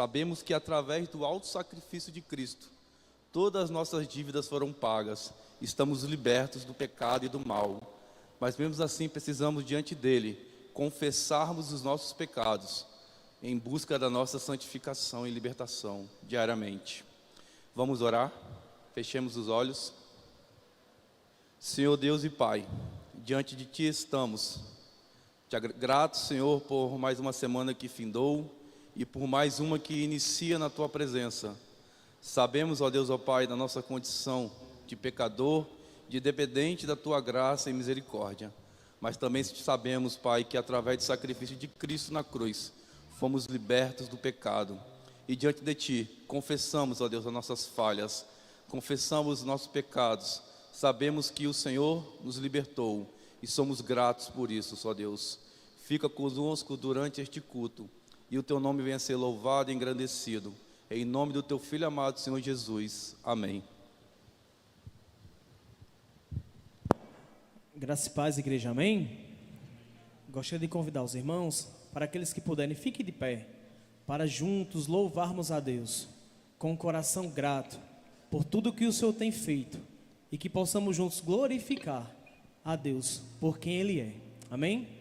Sabemos que através do alto sacrifício de Cristo, todas as nossas dívidas foram pagas, estamos libertos do pecado e do mal. Mas mesmo assim precisamos diante dele confessarmos os nossos pecados, em busca da nossa santificação e libertação diariamente. Vamos orar? Fechemos os olhos. Senhor Deus e Pai, diante de Ti estamos, gratos, Senhor, por mais uma semana que findou e por mais uma que inicia na Tua presença. Sabemos, ó Deus, ó Pai, da nossa condição de pecador, de dependente da Tua graça e misericórdia, mas também sabemos, Pai, que através do sacrifício de Cristo na cruz, fomos libertos do pecado, e diante de Ti, confessamos, ó Deus, as nossas falhas, confessamos os nossos pecados, sabemos que o Senhor nos libertou, e somos gratos por isso, ó Deus. Fica conosco durante este culto, e o Teu nome venha a ser louvado e engrandecido, em nome do Teu Filho amado, Senhor Jesus. Amém. Graça e paz, igreja, amém? Gostaria de convidar os irmãos, para aqueles que puderem, fiquem de pé, para juntos louvarmos a Deus, com o coração grato, por tudo que o Senhor tem feito, e que possamos juntos glorificar a Deus, por quem Ele é, amém?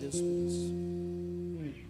Deus por isso.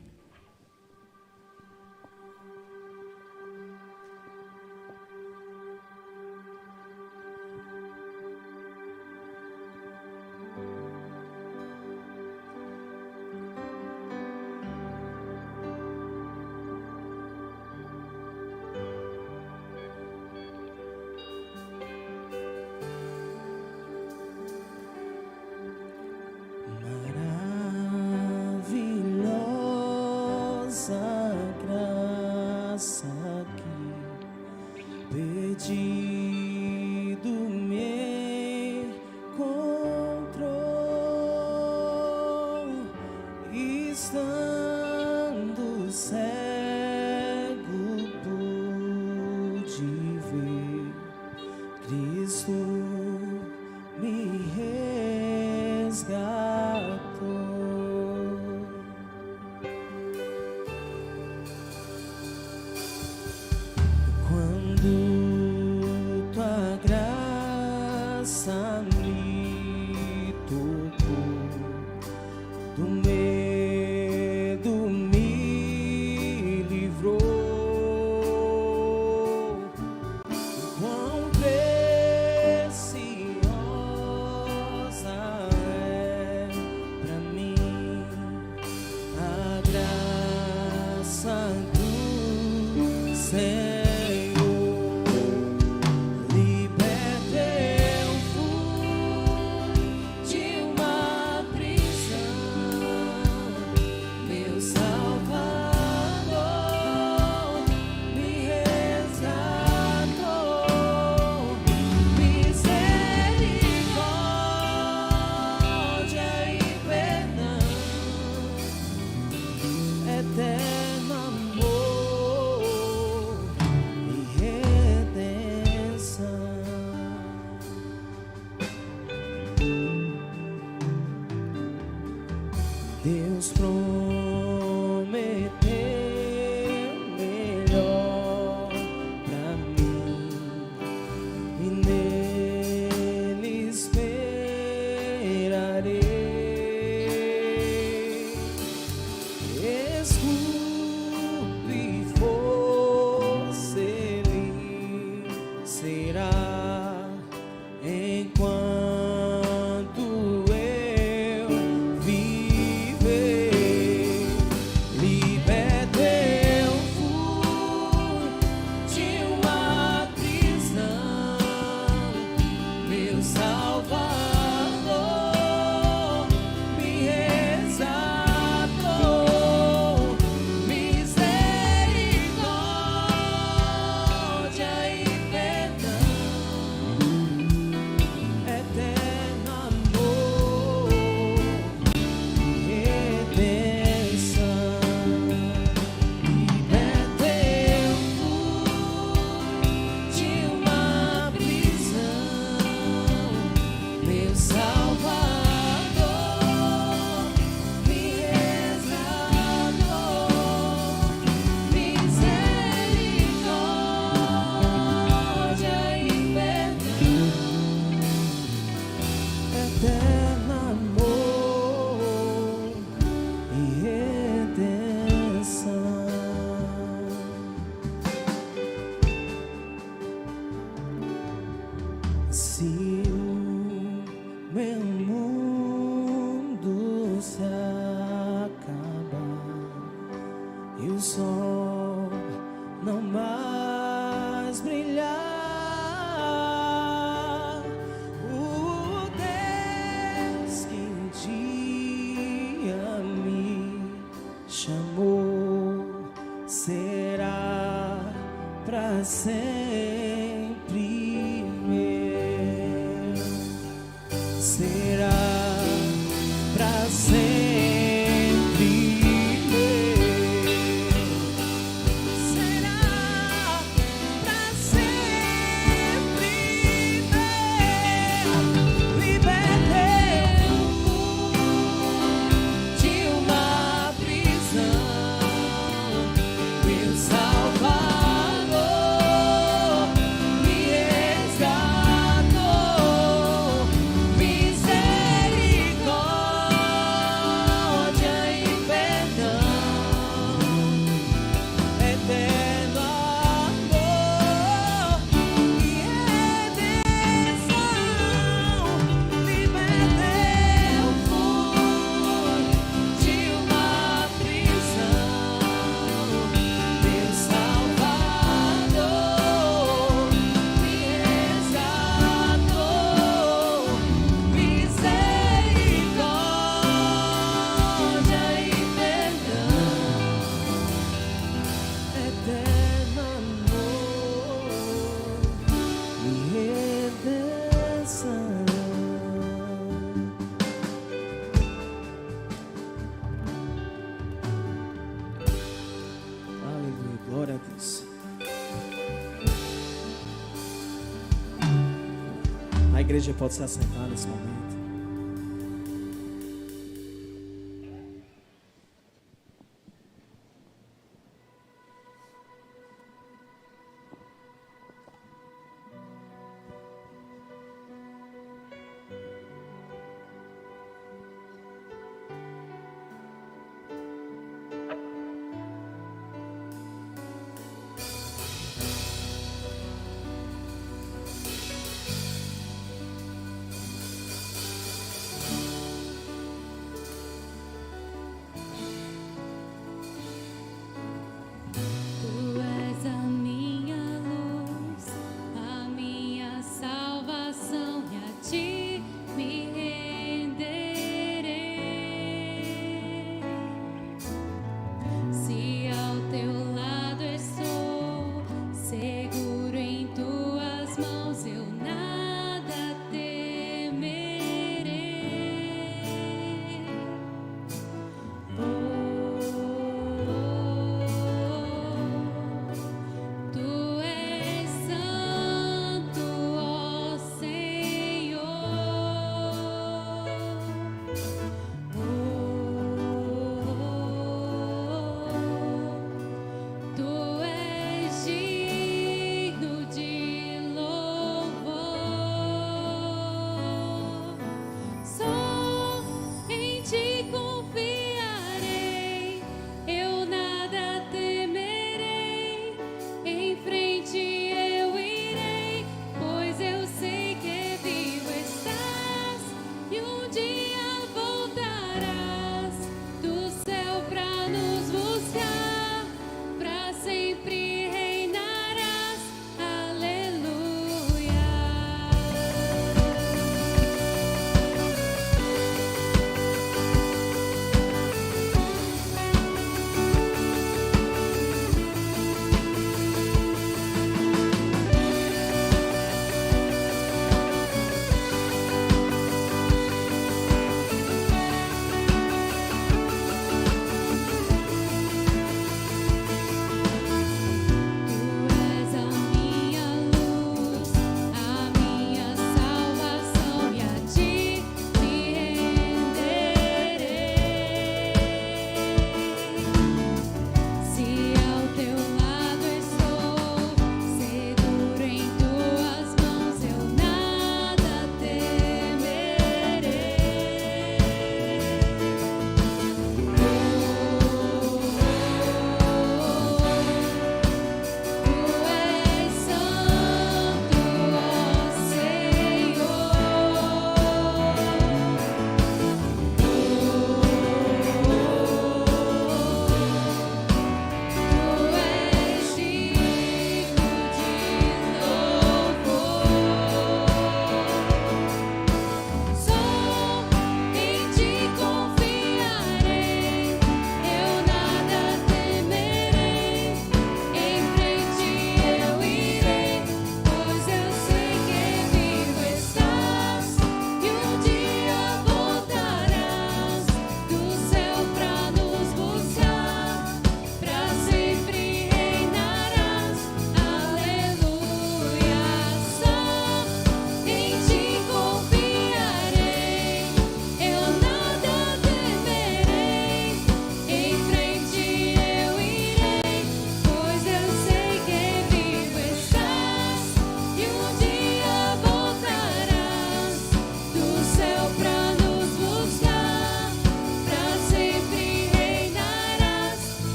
Perdido me encontrou, estando cego pude ver, Cristo me resgatou. Quando tua graça me tocou, do medo me livrou. Quão preciosa é pra mim a graça do Senhor. Eterno amor e redenção. Deus prometeu melhor pra mim e nele esperarei. Escudo e força Ele será enquanto eu viver. Liberto eu fui de uma prisão, meu Salvador me resgatou. Misericórdia e perdão, eterno amor e redenção. Liberto eu fui de uma prisão, meu Salvador me resgatou. Misericórdia e perdão, eterno amor e redenção. Se o meu mundo se acabar e o sol não mais brilhar, o Deus que um dia me chamou será pra sempre meu, será pra sempre meu, será pra sempre meu. Libertei de uma prisão, meu Salvador me resgatou. Misericórdia A igreja pode se assentar nesse momento.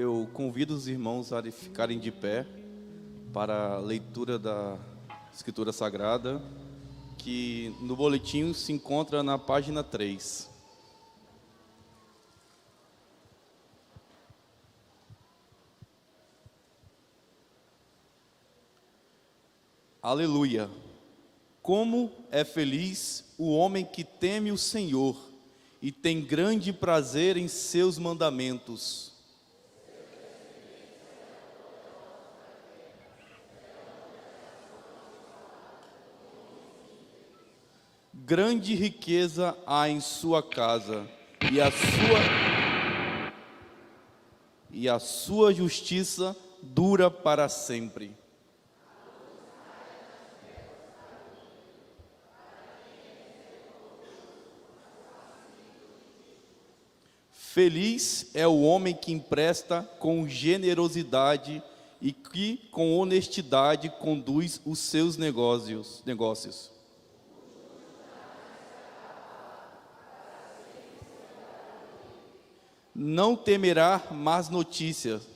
Eu convido os irmãos a ficarem de pé para a leitura da Escritura Sagrada, que no boletim se encontra na página 3. Aleluia! Como é feliz o homem que teme o Senhor e tem grande prazer em seus mandamentos. Grande riqueza há em sua casa, e a sua justiça dura para sempre. Feliz é o homem que empresta com generosidade e que com honestidade conduz os seus negócios. Não temerá más notícias.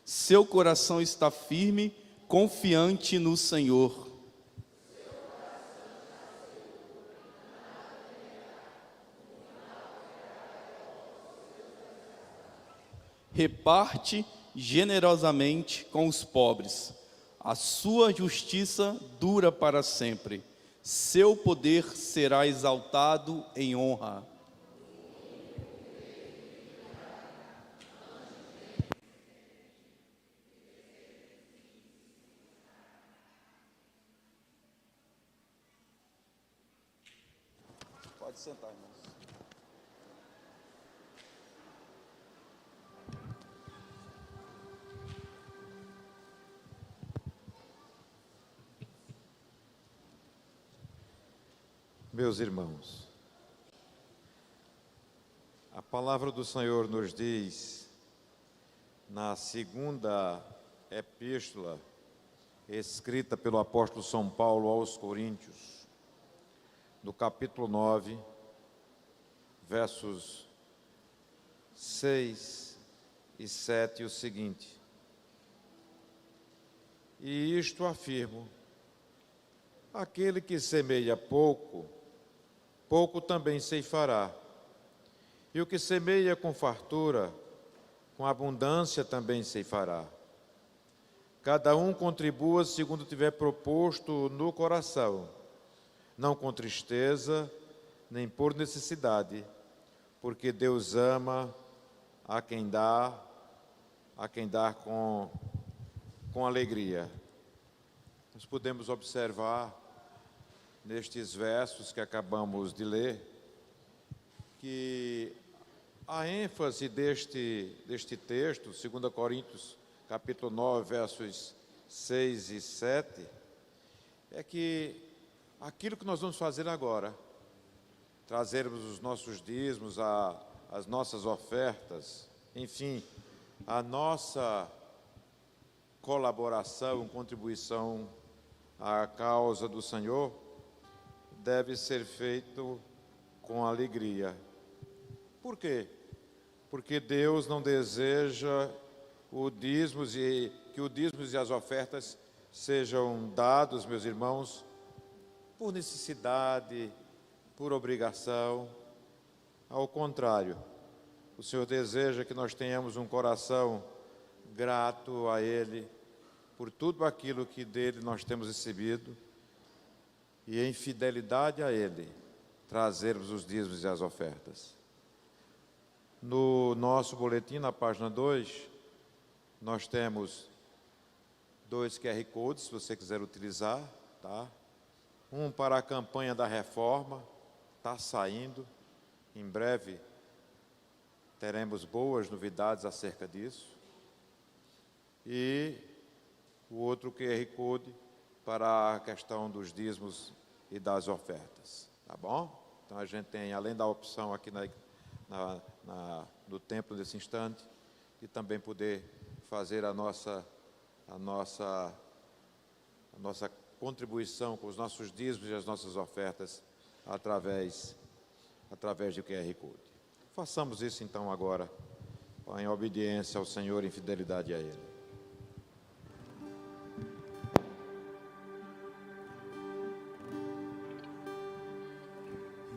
Seu coração está firme, confiante no Senhor. Reparte generosamente com os pobres. A sua justiça dura para sempre. Seu poder será exaltado em honra. Pode sentar, irmãos. Meus irmãos, a palavra do Senhor nos diz, na segunda epístola, escrita pelo apóstolo São Paulo aos Coríntios, no capítulo 9, versos 6 e 7, o seguinte: E isto afirmo, aquele que semeia pouco, pouco também ceifará. E o que semeia com fartura, com abundância também ceifará. Cada um contribua segundo tiver proposto no coração, não com tristeza, nem por necessidade, porque Deus ama a quem dá com alegria. Nós podemos observar nestes versos que acabamos de ler, que a ênfase deste texto, 2 Coríntios, capítulo 9, versos 6 e 7, é que aquilo que nós vamos fazer agora, trazermos os nossos dízimos, as nossas ofertas, enfim, a nossa colaboração, contribuição à causa do Senhor, deve ser feito com alegria. Por quê? Porque Deus não deseja que o dízimos e as ofertas sejam dados, meus irmãos, por necessidade, por obrigação. Ao contrário, o Senhor deseja que nós tenhamos um coração grato a Ele por tudo aquilo que dele nós temos recebido, e em fidelidade a Ele, trazermos os dízimos e as ofertas. No nosso boletim, na página 2, nós temos 2 QR Codes, se você quiser utilizar, tá? Um para a campanha da reforma, está saindo, em breve teremos boas novidades acerca disso. E o outro QR Code para a questão dos dízimos e das ofertas, tá bom? Então a gente tem, além da opção aqui no templo desse instante, e também poder fazer a nossa contribuição com os nossos dízimos e as nossas ofertas através do QR Code. Façamos isso então agora, em obediência ao Senhor, em fidelidade a Ele.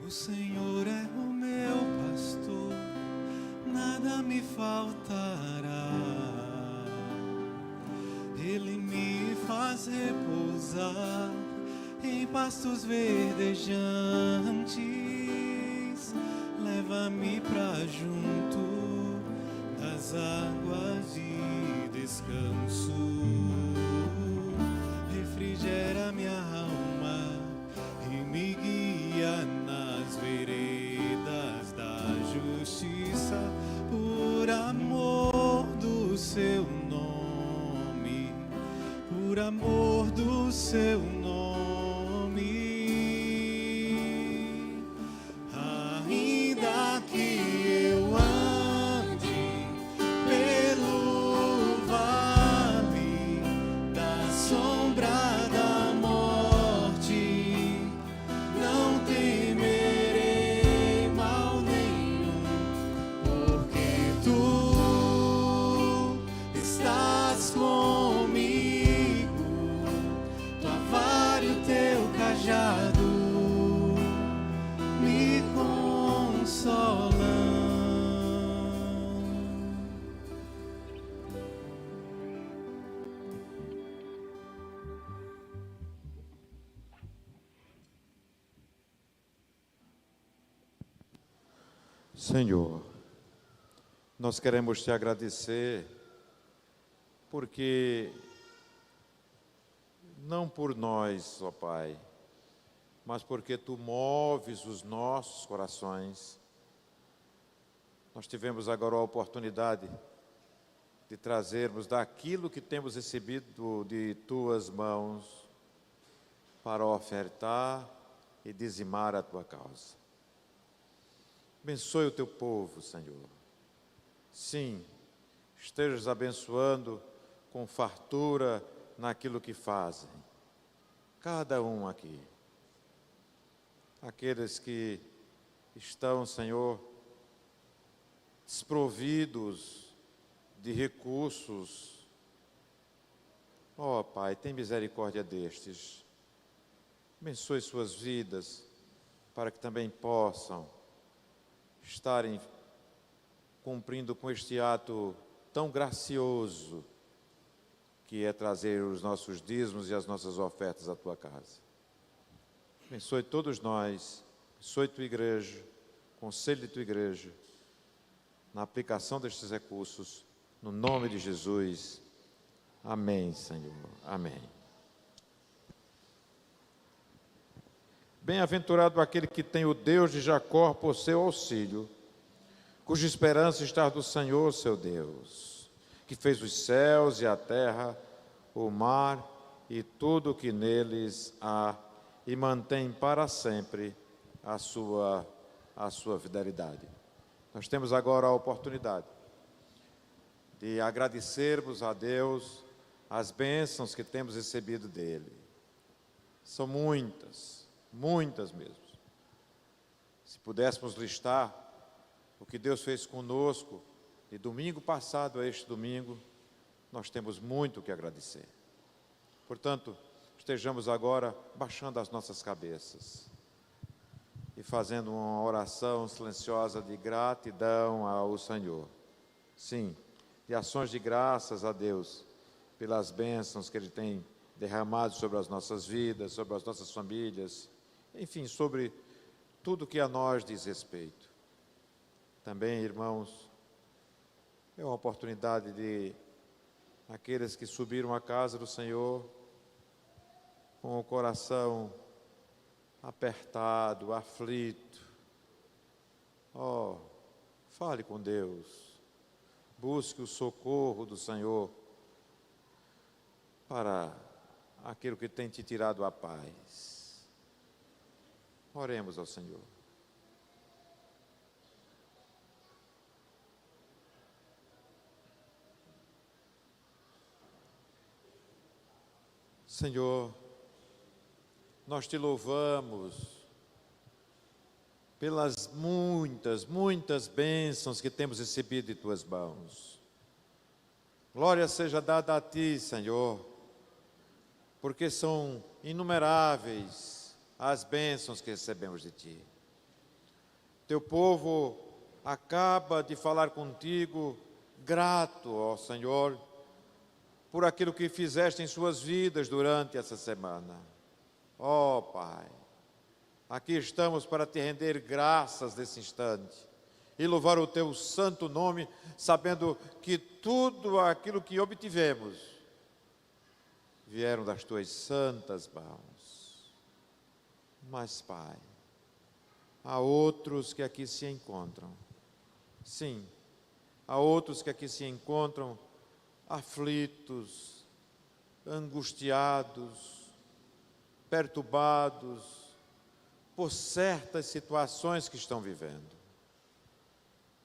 O Senhor é o meu pastor, nada me faltará. Ele me faz repousar em pastos verdejantes, leva-me pra junto das águas de descanso, refrigera minha alma e me guia nas veredas da justiça, por amor do seu nome, por amor do seu nome. Ainda que eu ande pelo vale da sombra da morte, não temerei mal nenhum, porque tu estás comigo, tua vara e o teu cajado me consolam. Senhor, nós queremos te agradecer, porque não por nós, ó Pai, mas porque tu moves os nossos corações. Nós tivemos agora a oportunidade de trazermos daquilo que temos recebido de tuas mãos para ofertar e dizimar a tua causa. Abençoe o teu povo, Senhor. Sim, estejas abençoando com fartura naquilo que fazem. Cada um aqui. Aqueles que estão, Senhor, desprovidos de recursos. Ó Pai, tem misericórdia destes. Abençoe suas vidas, para que também possam estarem cumprindo com este ato tão gracioso, que é trazer os nossos dízimos e as nossas ofertas à tua casa. Abençoe todos nós, abençoe tua igreja, conselho de tua igreja, na aplicação destes recursos, no nome de Jesus. Amém, Senhor. Amém. Bem-aventurado aquele que tem o Deus de Jacó por seu auxílio, cuja esperança está do Senhor, seu Deus, que fez os céus e a terra, o mar e tudo o que neles há, e mantém para sempre a sua fidelidade. Nós temos agora a oportunidade de agradecermos a Deus as bênçãos que temos recebido dele. São muitas, muitas mesmo. Se pudéssemos listar o que Deus fez conosco de domingo passado a este domingo, nós temos muito o que agradecer. Portanto, estejamos agora baixando as nossas cabeças e fazendo uma oração silenciosa de gratidão ao Senhor. Sim, de ações de graças a Deus pelas bênçãos que Ele tem derramado sobre as nossas vidas, sobre as nossas famílias, enfim, sobre tudo que a nós diz respeito. Também, irmãos, é uma oportunidade de aqueles que subiram à casa do Senhor com o coração apertado, aflito. Fale com Deus, busque o socorro do Senhor para aquilo que tem te tirado a paz. Oremos ao Senhor. Senhor, nós te louvamos pelas muitas, muitas bênçãos que temos recebido de tuas mãos. Glória seja dada a ti, Senhor, porque são inumeráveis as bênçãos que recebemos de ti. Teu povo acaba de falar contigo, grato, ó Senhor, por aquilo que fizeste em suas vidas durante essa semana. Ó Pai, aqui estamos para te render graças nesse instante e louvar o teu santo nome, sabendo que tudo aquilo que obtivemos vieram das tuas santas mãos. Mas, Pai, há outros que aqui se encontram. Sim, há outros que aqui se encontram aflitos, angustiados, perturbados por certas situações que estão vivendo.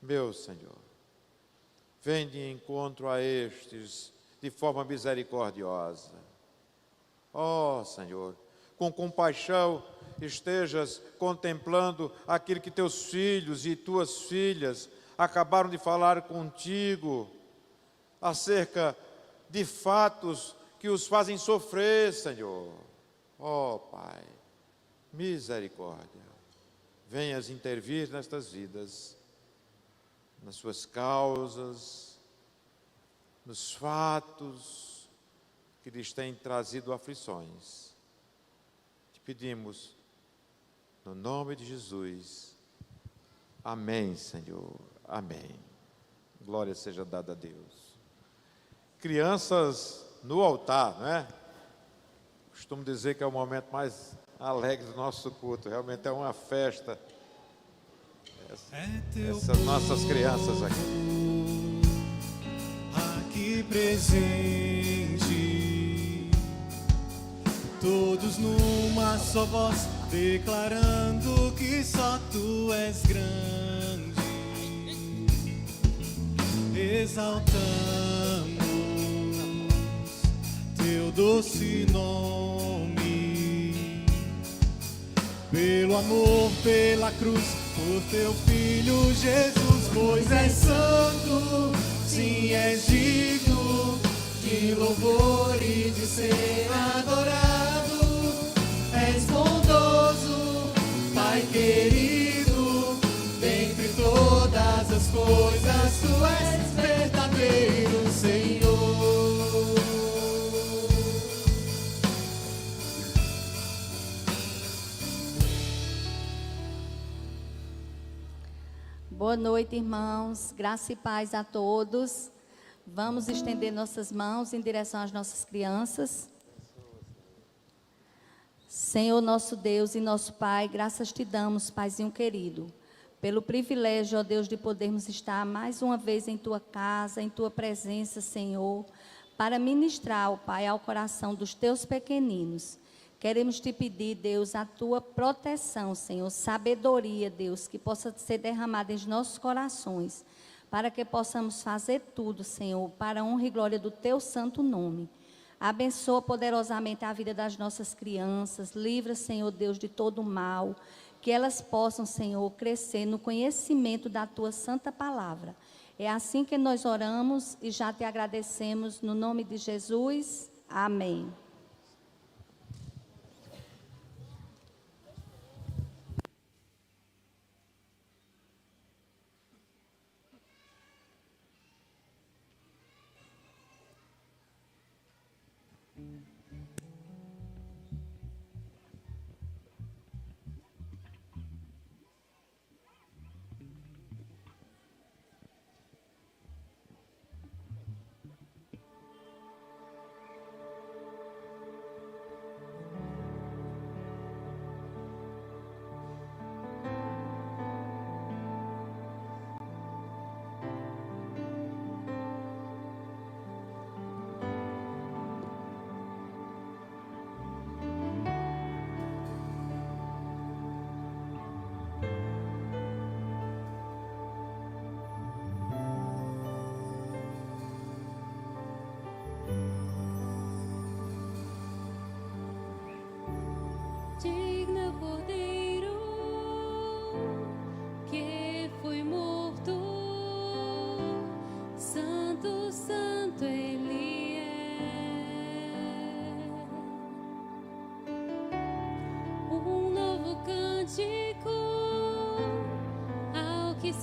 Meu Senhor, vem de encontro a estes de forma misericordiosa. Ó Senhor, com compaixão estejas contemplando aquilo que teus filhos e tuas filhas acabaram de falar contigo acerca de fatos que os fazem sofrer, Senhor. Ó Pai, misericórdia, venhas intervir nestas vidas, nas suas causas, nos fatos que lhes têm trazido aflições. Te pedimos, no nome de Jesus. Amém, Senhor. Amém. Glória seja dada a Deus. Crianças no altar, não é? Costumo dizer que é o momento mais alegre do nosso culto. Realmente é uma festa. Essas nossas crianças aqui presente, todos numa só voz, declarando que só tu és grande. Exaltamos teu doce nome, pelo amor, pela cruz, por teu Filho Jesus, pois és santo, sim, és digno de louvor e de ser adorado. És bondoso, Pai querido, dentre todas as coisas, tu és verdadeiro, Senhor. Boa noite, irmãos. Graça e paz a todos. Vamos estender nossas mãos em direção às nossas crianças. Senhor nosso Deus e nosso Pai, graças te damos, Paizinho querido, pelo privilégio, ó Deus, de podermos estar mais uma vez em tua casa, em tua presença, Senhor, para ministrar, ó Pai, ao coração dos teus pequeninos. Queremos te pedir, Deus, a tua proteção, Senhor, sabedoria, Deus, que possa ser derramada em nossos corações, para que possamos fazer tudo, Senhor, para a honra e glória do teu santo nome. Abençoa poderosamente a vida das nossas crianças, livra, Senhor Deus, de todo o mal, que elas possam, Senhor, crescer no conhecimento da tua santa palavra. É assim que nós oramos e já te agradecemos, no nome de Jesus. Amém.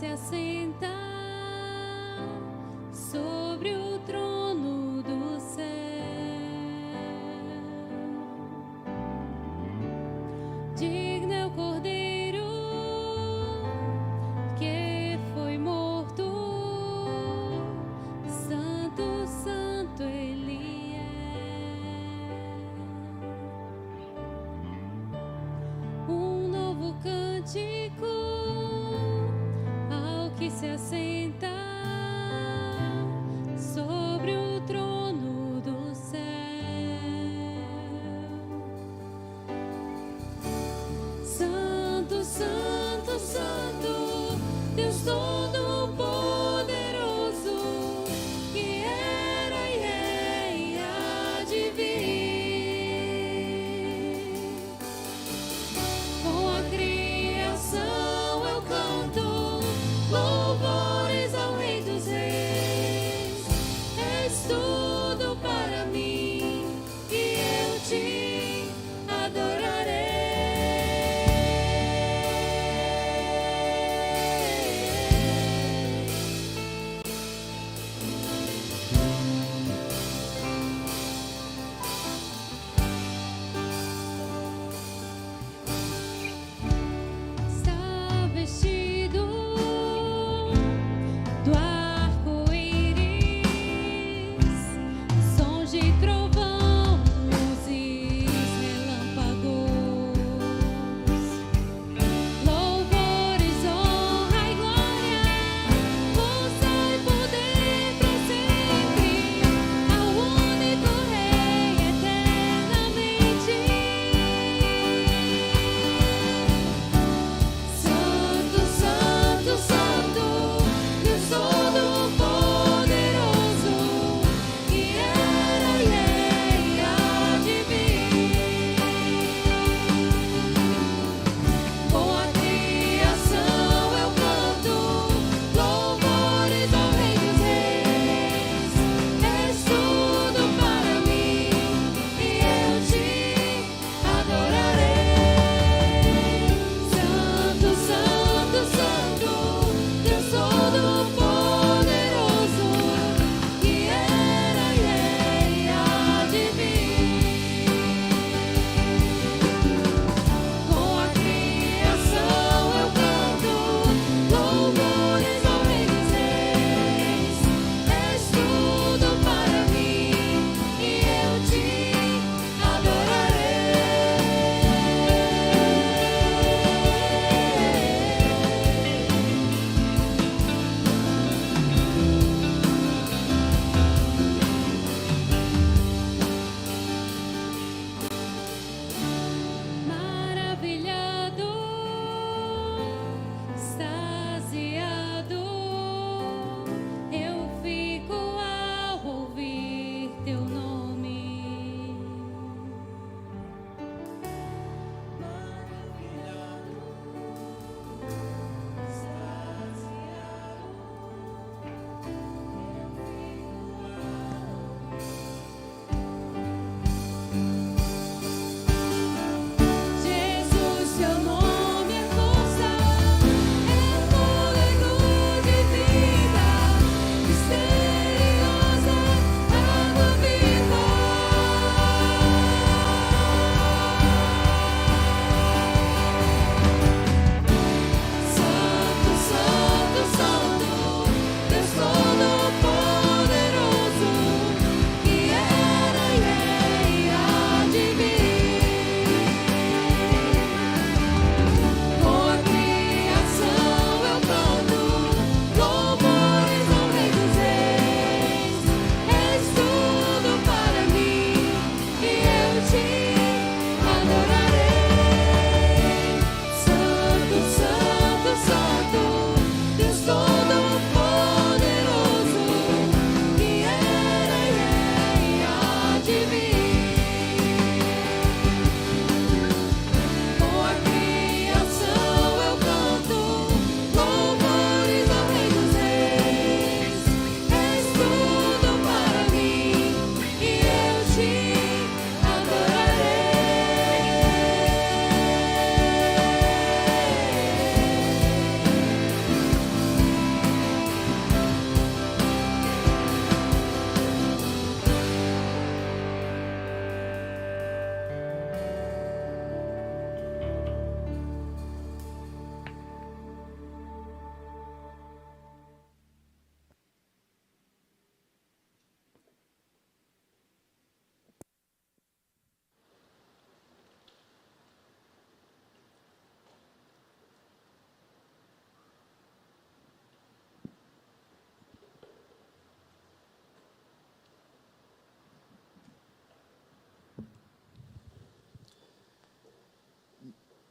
se assenta sobre o trono do céu. Digno é o Cordeiro que foi morto, santo, santo Ele é. Um novo cântico ao que se assenta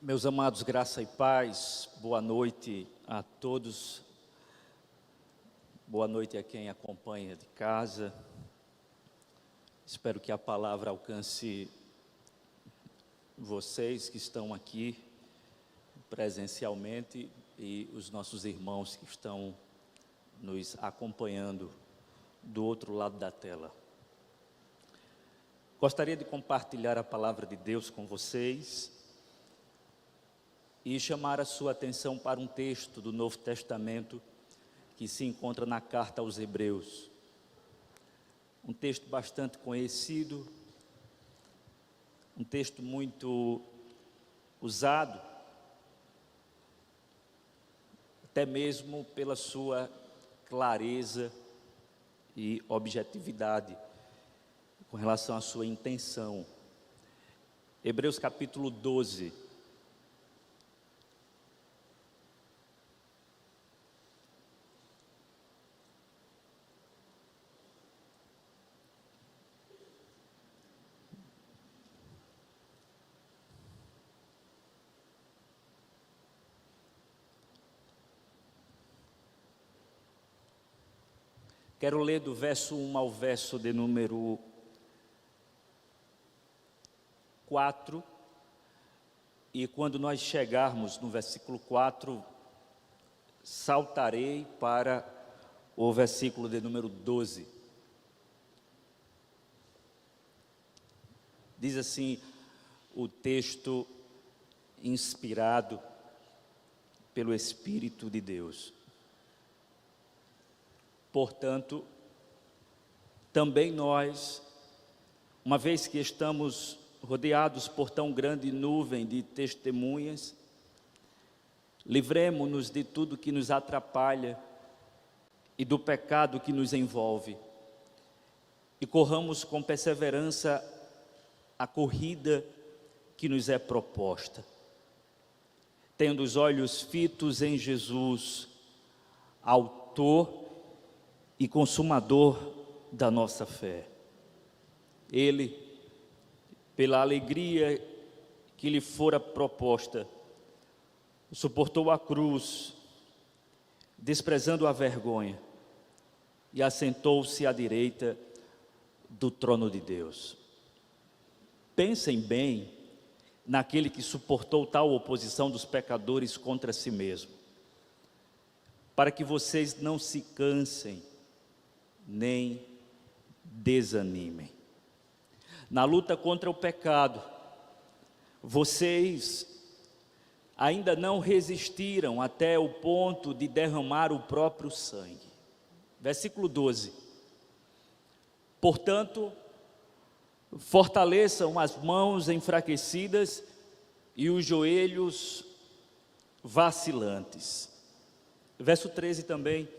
Meus amados, graça e paz, boa noite a todos, boa noite a quem acompanha de casa. Espero que a palavra alcance vocês que estão aqui presencialmente e os nossos irmãos que estão nos acompanhando do outro lado da tela. Gostaria de compartilhar a palavra de Deus com vocês e chamar a sua atenção para um texto do Novo Testamento que se encontra na carta aos Hebreus. Um texto bastante conhecido, um texto muito usado, até mesmo pela sua clareza e objetividade com relação à sua intenção. Hebreus capítulo 12. Quero ler do verso 1 ao verso de número 4, e quando nós chegarmos no versículo 4, saltarei para o versículo de número 12. Diz assim o texto inspirado pelo Espírito de Deus. Portanto, também nós, uma vez que estamos rodeados por tão grande nuvem de testemunhas, livremo-nos de tudo que nos atrapalha e do pecado que nos envolve, e corramos com perseverança a corrida que nos é proposta, tendo os olhos fitos em Jesus, autor e consumador da nossa fé. Ele, pela alegria que lhe fora proposta, suportou a cruz, desprezando a vergonha, e assentou-se à direita do trono de Deus. Pensem bem naquele que suportou tal oposição dos pecadores contra si mesmo, para que vocês não se cansem nem desanimem. Na luta contra o pecado, vocês ainda não resistiram até o ponto de derramar o próprio sangue. Versículo 12. Portanto, fortaleçam as mãos enfraquecidas e os joelhos vacilantes. Verso 13 também.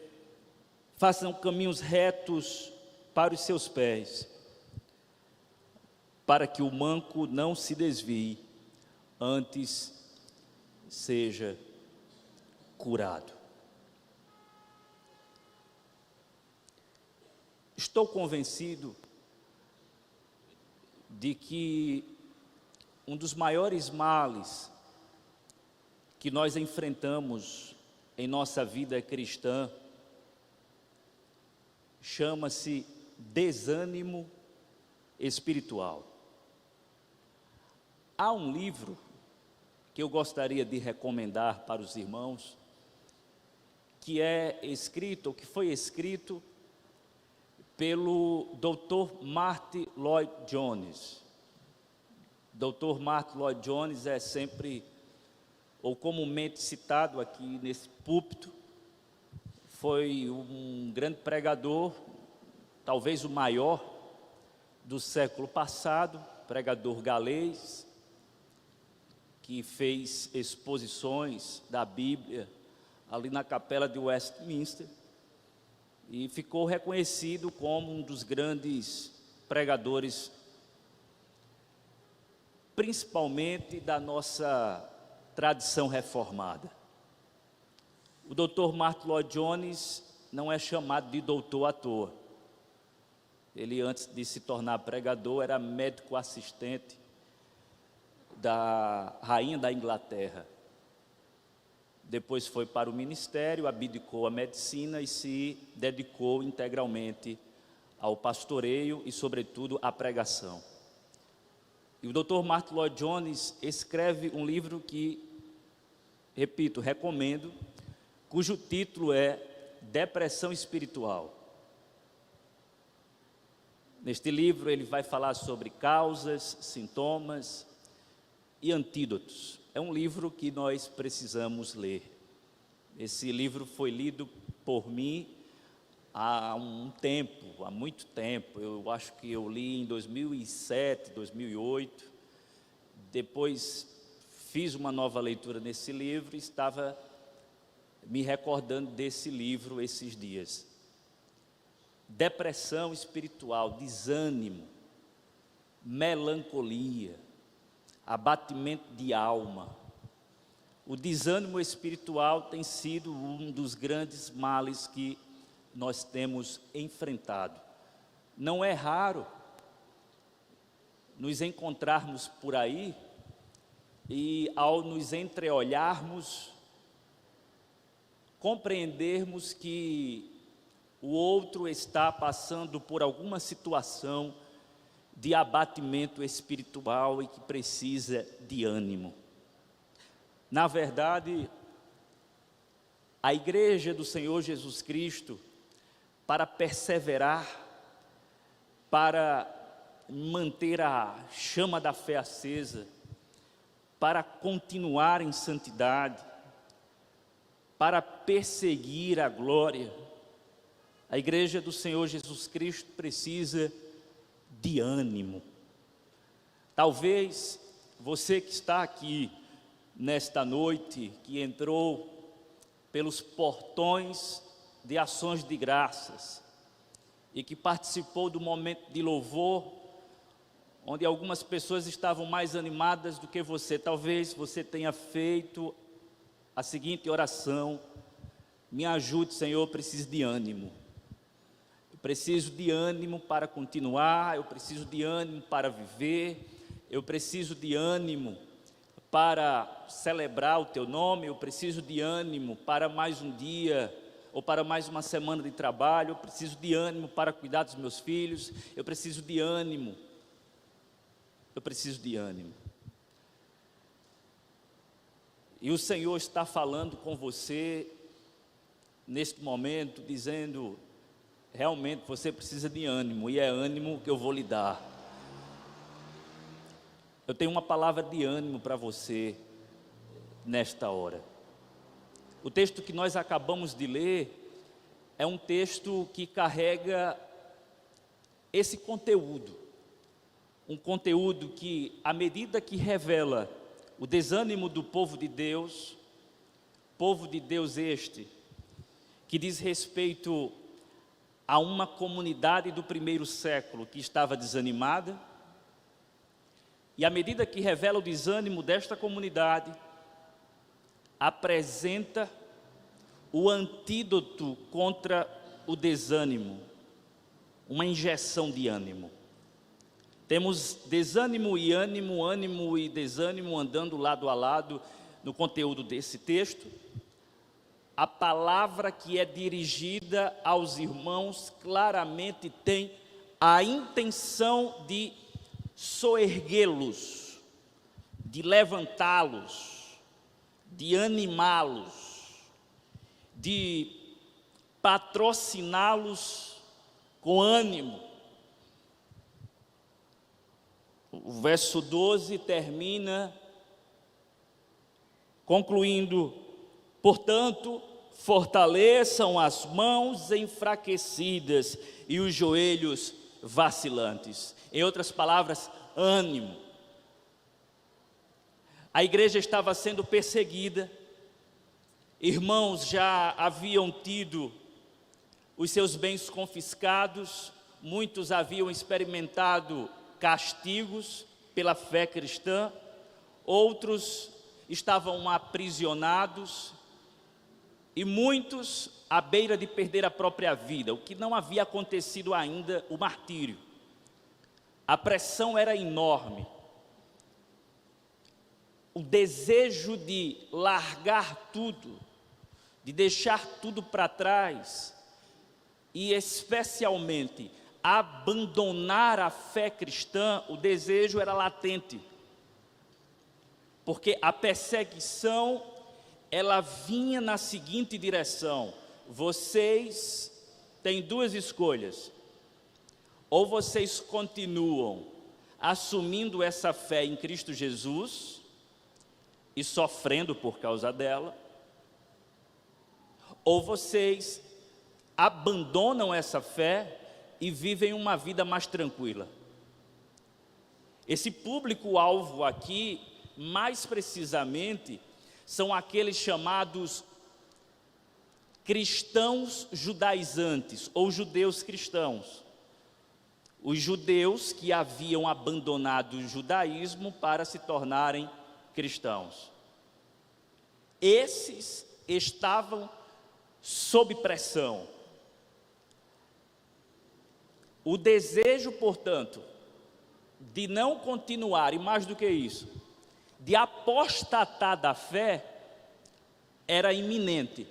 Façam caminhos retos para os seus pés, para que o manco não se desvie, antes seja curado. Estou convencido de que um dos maiores males que nós enfrentamos em nossa vida cristã chama-se desânimo espiritual. Há um livro que eu gostaria de recomendar para os irmãos, que foi escrito pelo Dr. Martyn Lloyd-Jones. Dr. Martyn Lloyd-Jones é sempre, ou comumente citado aqui nesse púlpito, foi um grande pregador, talvez o maior do século passado, pregador galês, que fez exposições da Bíblia ali na capela de Westminster, e ficou reconhecido como um dos grandes pregadores, principalmente da nossa tradição reformada. O Dr. Martyn Lloyd-Jones não é chamado de doutor à toa. Ele, antes de se tornar pregador, era médico assistente da rainha da Inglaterra. Depois foi para o ministério, abdicou a medicina e se dedicou integralmente ao pastoreio e, sobretudo, à pregação. E o Dr. Martyn Lloyd-Jones escreve um livro que, repito, recomendo, cujo título é Depressão Espiritual. Neste livro ele vai falar sobre causas, sintomas e antídotos. É um livro que nós precisamos ler. Esse livro foi lido por mim há muito tempo. Eu acho que eu li em 2007, 2008. Depois fiz uma nova leitura nesse livro e estava me recordando desse livro esses dias. Depressão espiritual, desânimo, melancolia, abatimento de alma. O desânimo espiritual tem sido um dos grandes males que nós temos enfrentado. Não é raro nos encontrarmos por aí e, ao nos entreolharmos, compreendermos que o outro está passando por alguma situação de abatimento espiritual e que precisa de ânimo. Na verdade, a Igreja do Senhor Jesus Cristo, para perseverar, para manter a chama da fé acesa, para continuar em santidade, para perseguir a glória, a Igreja do Senhor Jesus Cristo precisa de ânimo. Talvez você que está aqui nesta noite, que entrou pelos portões de ações de graças e que participou do momento de louvor, onde algumas pessoas estavam mais animadas do que você. Talvez você tenha feito a seguinte oração: me ajude, Senhor, eu preciso de ânimo. Eu preciso de ânimo para continuar, eu preciso de ânimo para viver, eu preciso de ânimo para celebrar o Teu nome, eu preciso de ânimo para mais um dia ou para mais uma semana de trabalho, eu preciso de ânimo para cuidar dos meus filhos, eu preciso de ânimo. Eu preciso de ânimo. E o Senhor está falando com você neste momento, dizendo: realmente você precisa de ânimo, e é ânimo que eu vou lhe dar. Eu tenho uma palavra de ânimo para você nesta hora. O texto que nós acabamos de ler é um texto que carrega esse conteúdo. Um conteúdo que, à medida que revela o desânimo do povo de Deus este, que diz respeito a uma comunidade do primeiro século que estava desanimada, e à medida que revela o desânimo desta comunidade, apresenta o antídoto contra o desânimo, uma injeção de ânimo. Temos desânimo e ânimo, ânimo e desânimo andando lado a lado no conteúdo desse texto. A palavra que é dirigida aos irmãos claramente tem a intenção de soerguê-los, de levantá-los, de animá-los, de patrociná-los com ânimo. O verso 12 termina concluindo: portanto, fortaleçam as mãos enfraquecidas e os joelhos vacilantes. Em outras palavras, ânimo. A igreja estava sendo perseguida, irmãos já haviam tido os seus bens confiscados, muitos haviam experimentado castigos pela fé cristã, outros estavam aprisionados e muitos à beira de perder a própria vida, o que não havia acontecido ainda, o martírio. A pressão era enorme. o desejo de largar tudo, de deixar tudo para trás, e especialmente abandonar a fé cristã, o desejo era latente, porque a perseguição, ela vinha na seguinte direção: vocês têm duas escolhas, ou vocês continuam assumindo essa fé em Cristo Jesus e sofrendo por causa dela, ou vocês abandonam essa fé e vivem uma vida mais tranquila. Esse público-alvo aqui, mais precisamente, são aqueles chamados cristãos judaizantes, ou judeus cristãos. Os judeus que haviam abandonado o judaísmo para se tornarem cristãos. Esses estavam sob pressão. O desejo, portanto, de não continuar, e mais do que isso, de apostatar da fé, era iminente.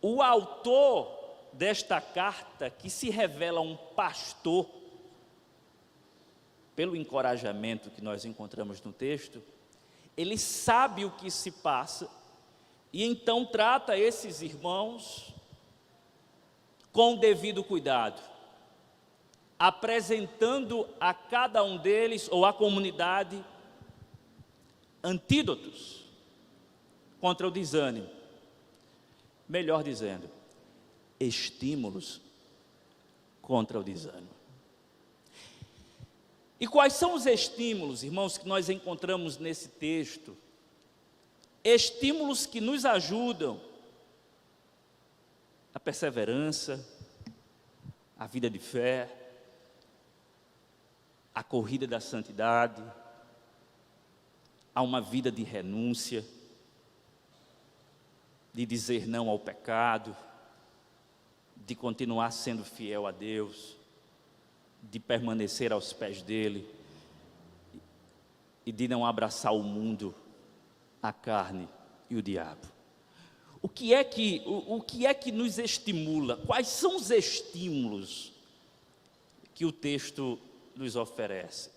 O autor desta carta, que se revela um pastor, pelo encorajamento que nós encontramos no texto, ele sabe o que se passa, e então trata esses irmãos com o devido cuidado, apresentando a cada um deles, ou à comunidade, antídotos contra o desânimo. Melhor dizendo, estímulos contra o desânimo. E quais são os estímulos, irmãos, que nós encontramos nesse texto? Estímulos que nos ajudam a perseverança, a vida de fé, a corrida da santidade, a uma vida de renúncia, de dizer não ao pecado, de continuar sendo fiel a Deus, de permanecer aos pés dele e de não abraçar o mundo, a carne e o diabo. O que é que nos estimula? Quais são os estímulos que o texto nos oferece?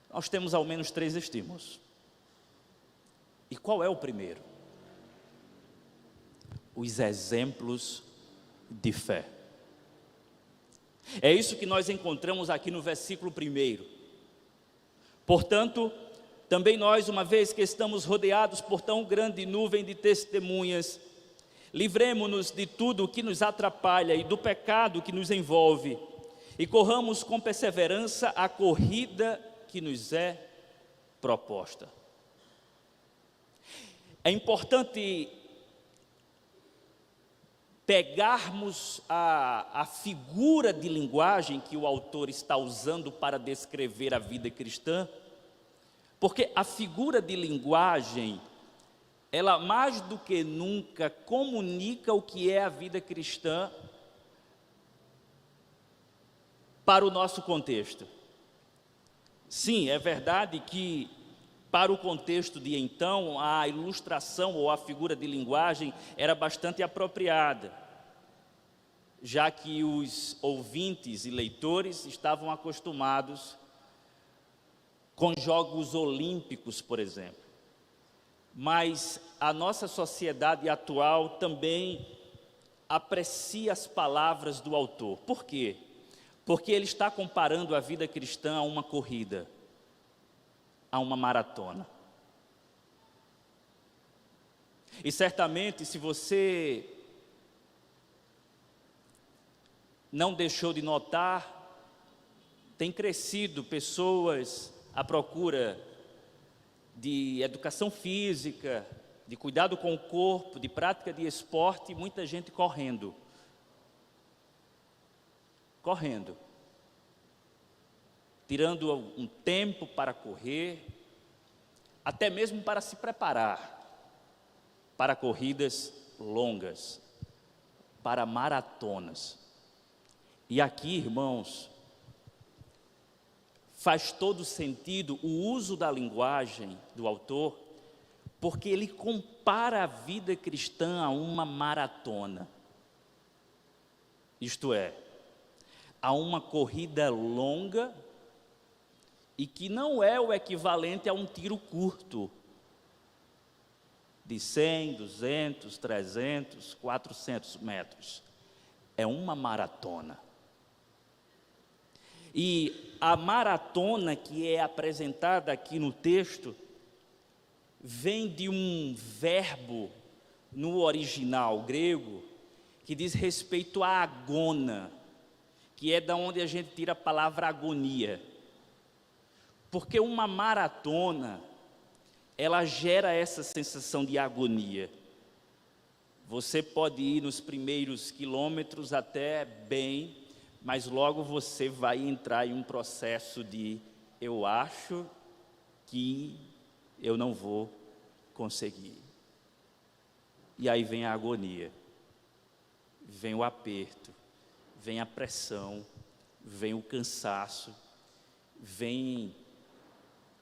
Nós temos ao menos 3 estímulos. E qual é o primeiro? Os exemplos de fé. É isso que nós encontramos aqui no versículo 1. Portanto, também nós, uma vez que estamos rodeados por tão grande nuvem de testemunhas, livremo-nos de tudo o que nos atrapalha e do pecado que nos envolve, e corramos com perseverança a corrida que nos é proposta. É importante pegarmos a figura de linguagem que o autor está usando para descrever a vida cristã, porque a figura de linguagem, ela mais do que nunca comunica o que é a vida cristã para o nosso contexto. Sim, é verdade que para o contexto de então, a ilustração ou a figura de linguagem era bastante apropriada, já que os ouvintes e leitores estavam acostumados com jogos olímpicos, por exemplo. Mas a nossa sociedade atual também aprecia as palavras do autor. Por quê? Porque ele está comparando a vida cristã a uma corrida, a uma maratona. E certamente, se você não deixou de notar, tem crescido pessoas à procura de educação física, de cuidado com o corpo, de prática de esporte, e muita gente correndo. Tirando um tempo para correr, até mesmo para se preparar para corridas longas, para maratonas. E aqui, irmãos, faz todo sentido o uso da linguagem do autor, porque ele compara a vida cristã a uma maratona. Isto é, a uma corrida longa e que não é o equivalente a um tiro curto de 100, 200, 300, 400 metros. É uma maratona. E a maratona que é apresentada aqui no texto vem de um verbo no original grego que diz respeito à agona, que é da onde a gente tira a palavra agonia. Porque uma maratona, ela gera essa sensação de agonia. Você pode ir nos primeiros quilômetros até bem, mas logo você vai entrar em um processo de eu acho que eu não vou conseguir. E aí vem a agonia, vem o aperto, vem a pressão, vem o cansaço, vem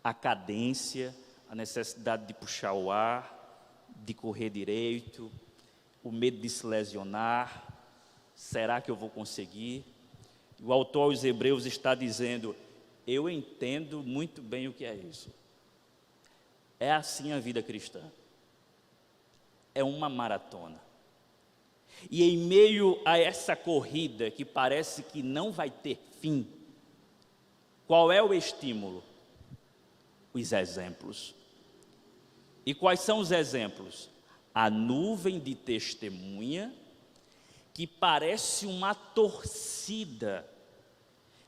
a cadência, a necessidade de puxar o ar, de correr direito, o medo de se lesionar. Será que eu vou conseguir? O autor aos Hebreus está dizendo: eu entendo muito bem o que é isso. É assim a vida cristã. É uma maratona. E em meio a essa corrida que parece que não vai ter fim, qual é o estímulo? Os exemplos. E quais são os exemplos? A nuvem de testemunha, que parece uma torcida,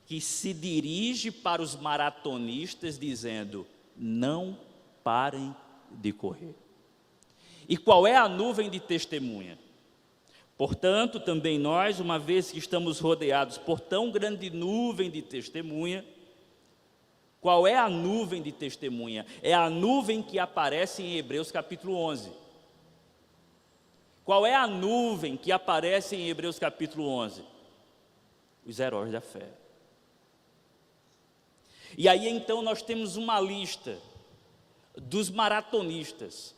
que se dirige para os maratonistas dizendo: não parem de correr. E qual é a nuvem de testemunha? Portanto, também nós, uma vez que estamos rodeados por tão grande nuvem de testemunha, qual é a nuvem de testemunha? É a nuvem que aparece em Hebreus capítulo 11. Qual é a nuvem que aparece em Hebreus capítulo 11? Os heróis da fé. E aí então nós temos uma lista dos maratonistas,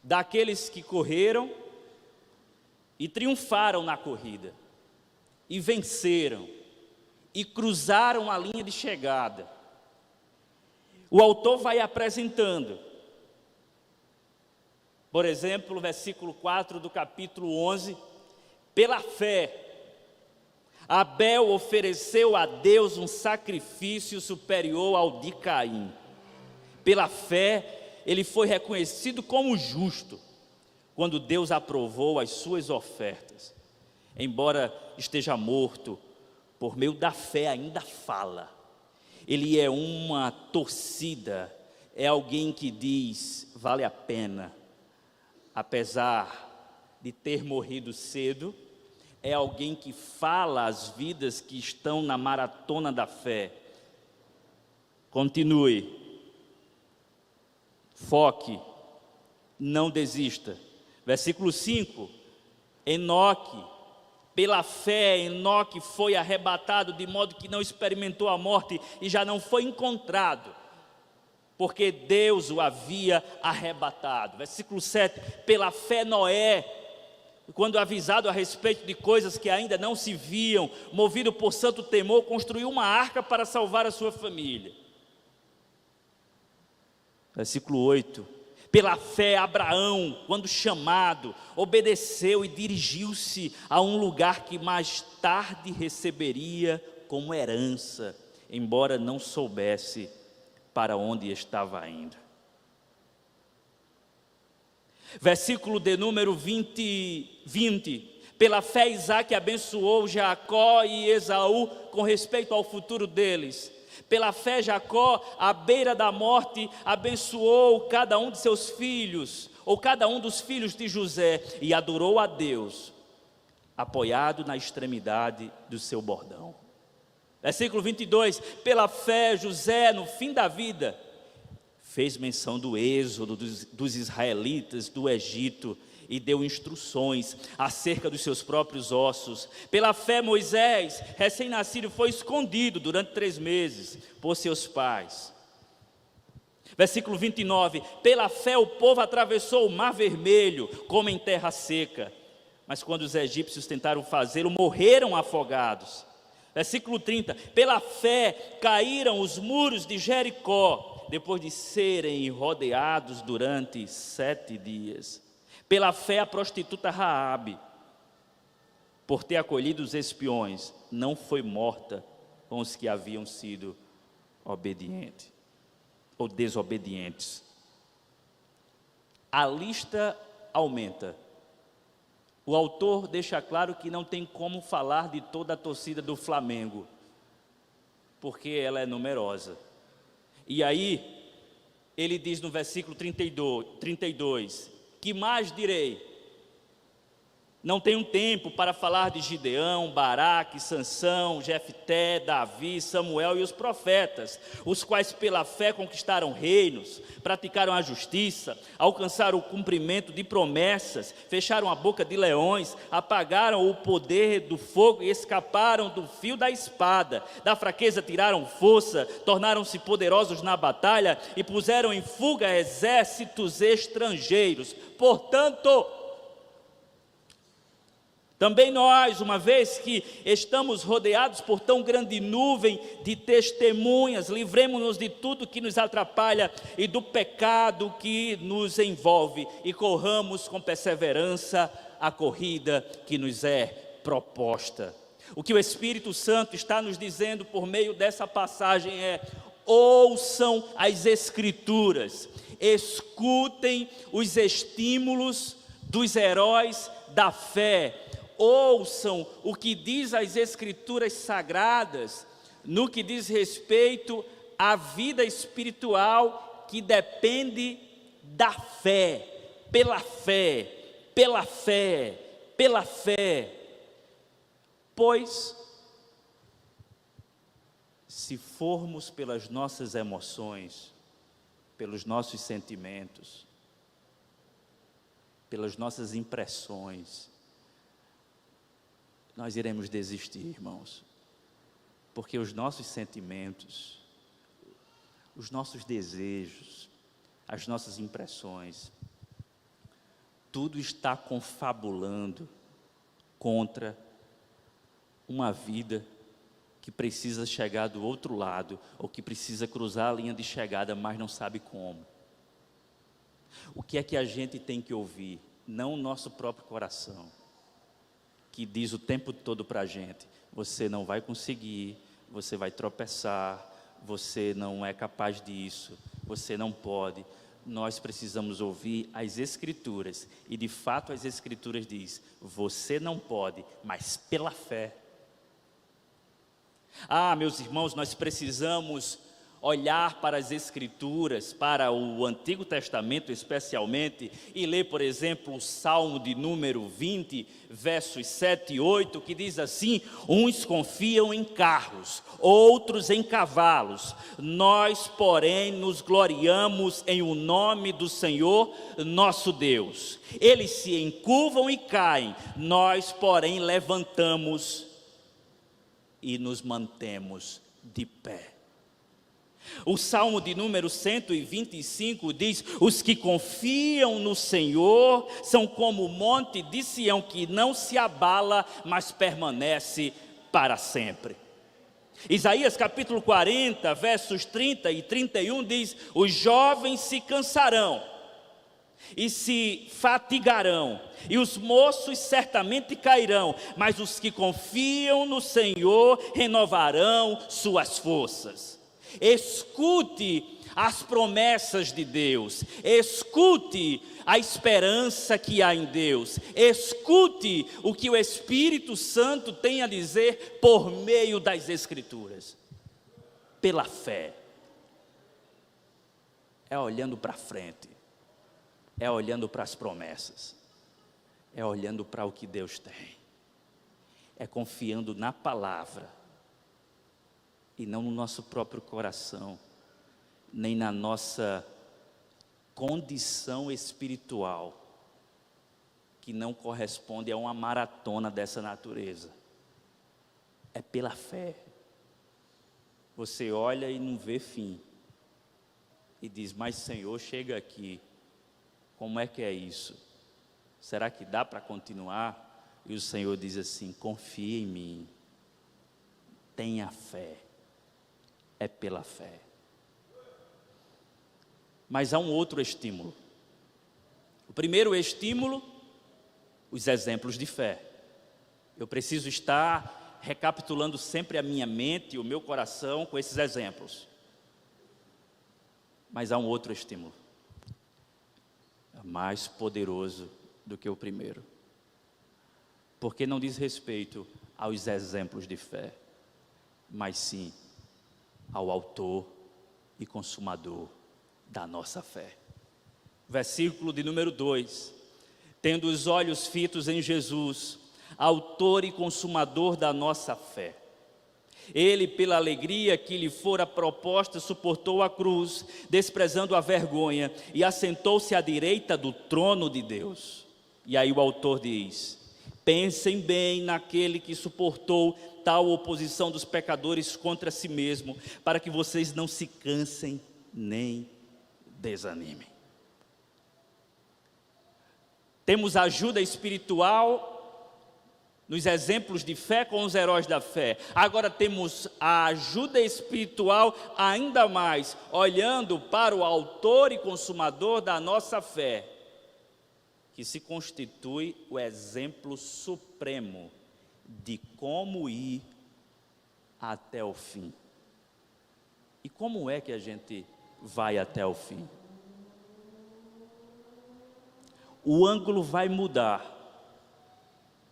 daqueles que correram e triunfaram na corrida, e venceram, e cruzaram a linha de chegada. O autor vai apresentando, por exemplo, o versículo 4 do capítulo 11, pela fé, Abel ofereceu a Deus um sacrifício superior ao de Caim. Pela fé, ele foi reconhecido como justo, quando Deus aprovou as suas ofertas. Embora esteja morto, por meio da fé ainda fala. Ele é uma torcida, é alguém que diz: vale a pena, apesar de ter morrido cedo. É alguém que fala às vidas que estão na maratona da fé. Continue, foque, não desista. Versículo 5, Enoque, pela fé Enoque foi arrebatado, de modo que não experimentou a morte e já não foi encontrado, porque Deus o havia arrebatado. Versículo 7, pela fé Noé, quando avisado a respeito de coisas que ainda não se viam, movido por santo temor, construiu uma arca para salvar a sua família. Versículo 8, pela fé Abraão, quando chamado, obedeceu e dirigiu-se a um lugar que mais tarde receberia como herança, embora não soubesse para onde estava indo. Versículo de número 20, pela fé Isaque abençoou Jacó e Esaú com respeito ao futuro deles. Pela fé Jacó, à beira da morte, abençoou cada um de seus filhos, ou cada um dos filhos de José, e adorou a Deus, apoiado na extremidade do seu bordão. Versículo 22, pela fé José, no fim da vida, fez menção do êxodo dos israelitas do Egito e deu instruções acerca dos seus próprios ossos. Pela fé, Moisés, recém-nascido, foi escondido durante 3 meses por seus pais. Versículo 29, pela fé o povo atravessou o mar vermelho, como em terra seca. Mas quando os egípcios tentaram fazê-lo, morreram afogados. Versículo 30, pela fé caíram os muros de Jericó, depois de serem rodeados durante 7 dias. Pela fé a prostituta Raabe, por ter acolhido os espiões, não foi morta com os que haviam sido obedientes ou desobedientes. A lista aumenta. O autor deixa claro que não tem como falar de toda a torcida do Flamengo, porque ela é numerosa. E aí, ele diz no versículo 32, que mais direi? Não tenho tempo para falar de Gideão, Baraque, Sansão, Jefté, Davi, Samuel e os profetas, os quais pela fé conquistaram reinos, praticaram a justiça, alcançaram o cumprimento de promessas, fecharam a boca de leões, apagaram o poder do fogo e escaparam do fio da espada. Da fraqueza tiraram força, tornaram-se poderosos na batalha e puseram em fuga exércitos estrangeiros. Portanto, também nós, uma vez que estamos rodeados por tão grande nuvem de testemunhas, livremos-nos de tudo que nos atrapalha e do pecado que nos envolve e corramos com perseverança a corrida que nos é proposta. O que o Espírito Santo está nos dizendo por meio dessa passagem é: ouçam as Escrituras, escutem os estímulos dos heróis da fé, ouçam o que diz as Escrituras Sagradas, no que diz respeito à vida espiritual que depende da fé, pela fé, pela fé, pela fé. Pois, se formos pelas nossas emoções, pelos nossos sentimentos, pelas nossas impressões, nós iremos desistir, irmãos, porque os nossos sentimentos, os nossos desejos, as nossas impressões, tudo está confabulando contra uma vida que precisa chegar do outro lado, ou que precisa cruzar a linha de chegada, mas não sabe como. O que é que a gente tem que ouvir? Não o nosso próprio coração, que diz o tempo todo para a gente: você não vai conseguir, você vai tropeçar, você não é capaz disso, você não pode. Nós precisamos ouvir as Escrituras, e de fato as Escrituras diz: você não pode, mas pela fé. Meus irmãos, nós precisamos olhar para as Escrituras, para o Antigo Testamento especialmente, e ler, por exemplo, o Salmo de número 20, versos 7 e 8, que diz assim: uns confiam em carros, outros em cavalos, nós, porém, nos gloriamos em o nome do Senhor, nosso Deus. Eles se encurvam e caem, nós, porém, levantamos e nos mantemos de pé. O Salmo de número 125 diz: os que confiam no Senhor são como o monte de Sião, que não se abala, mas permanece para sempre. Isaías capítulo 40, versos 30 e 31 diz: os jovens se cansarão e se fatigarão, e os moços certamente cairão, mas os que confiam no Senhor renovarão suas forças. Escute as promessas de Deus, escute a esperança que há em Deus, escute o que o Espírito Santo tem a dizer por meio das Escrituras. Pela fé, é olhando para frente, é olhando para as promessas, é olhando para o que Deus tem, é confiando na palavra, e não no nosso próprio coração, nem na nossa condição espiritual, que não corresponde a uma maratona dessa natureza. É pela fé. Você olha e não vê fim. E diz, mas Senhor, chega aqui. Como é que é isso? Será que dá para continuar? E o Senhor diz assim, confia em mim. Tenha fé. É pela fé. Mas há um outro estímulo. O primeiro estímulo, os exemplos de fé. Eu preciso estar recapitulando sempre a minha mente e o meu coração com esses exemplos. Mas há um outro estímulo, mais poderoso do que o primeiro. Porque não diz respeito aos exemplos de fé, mas sim ao autor e consumador da nossa fé. Versículo de número 2. Tendo os olhos fitos em Jesus, autor e consumador da nossa fé. Ele, pela alegria que lhe fora proposta, suportou a cruz, desprezando a vergonha, e assentou-se à direita do trono de Deus. E aí o autor diz, pensem bem naquele que suportou tal oposição dos pecadores contra si mesmo, para que vocês não se cansem nem desanimem. Temos ajuda espiritual nos exemplos de fé com os heróis da fé. Agora temos a ajuda espiritual ainda mais, olhando para o autor e consumador da nossa fé, que se constitui o exemplo supremo de como ir até o fim. E como é que a gente vai até o fim? O ângulo vai mudar,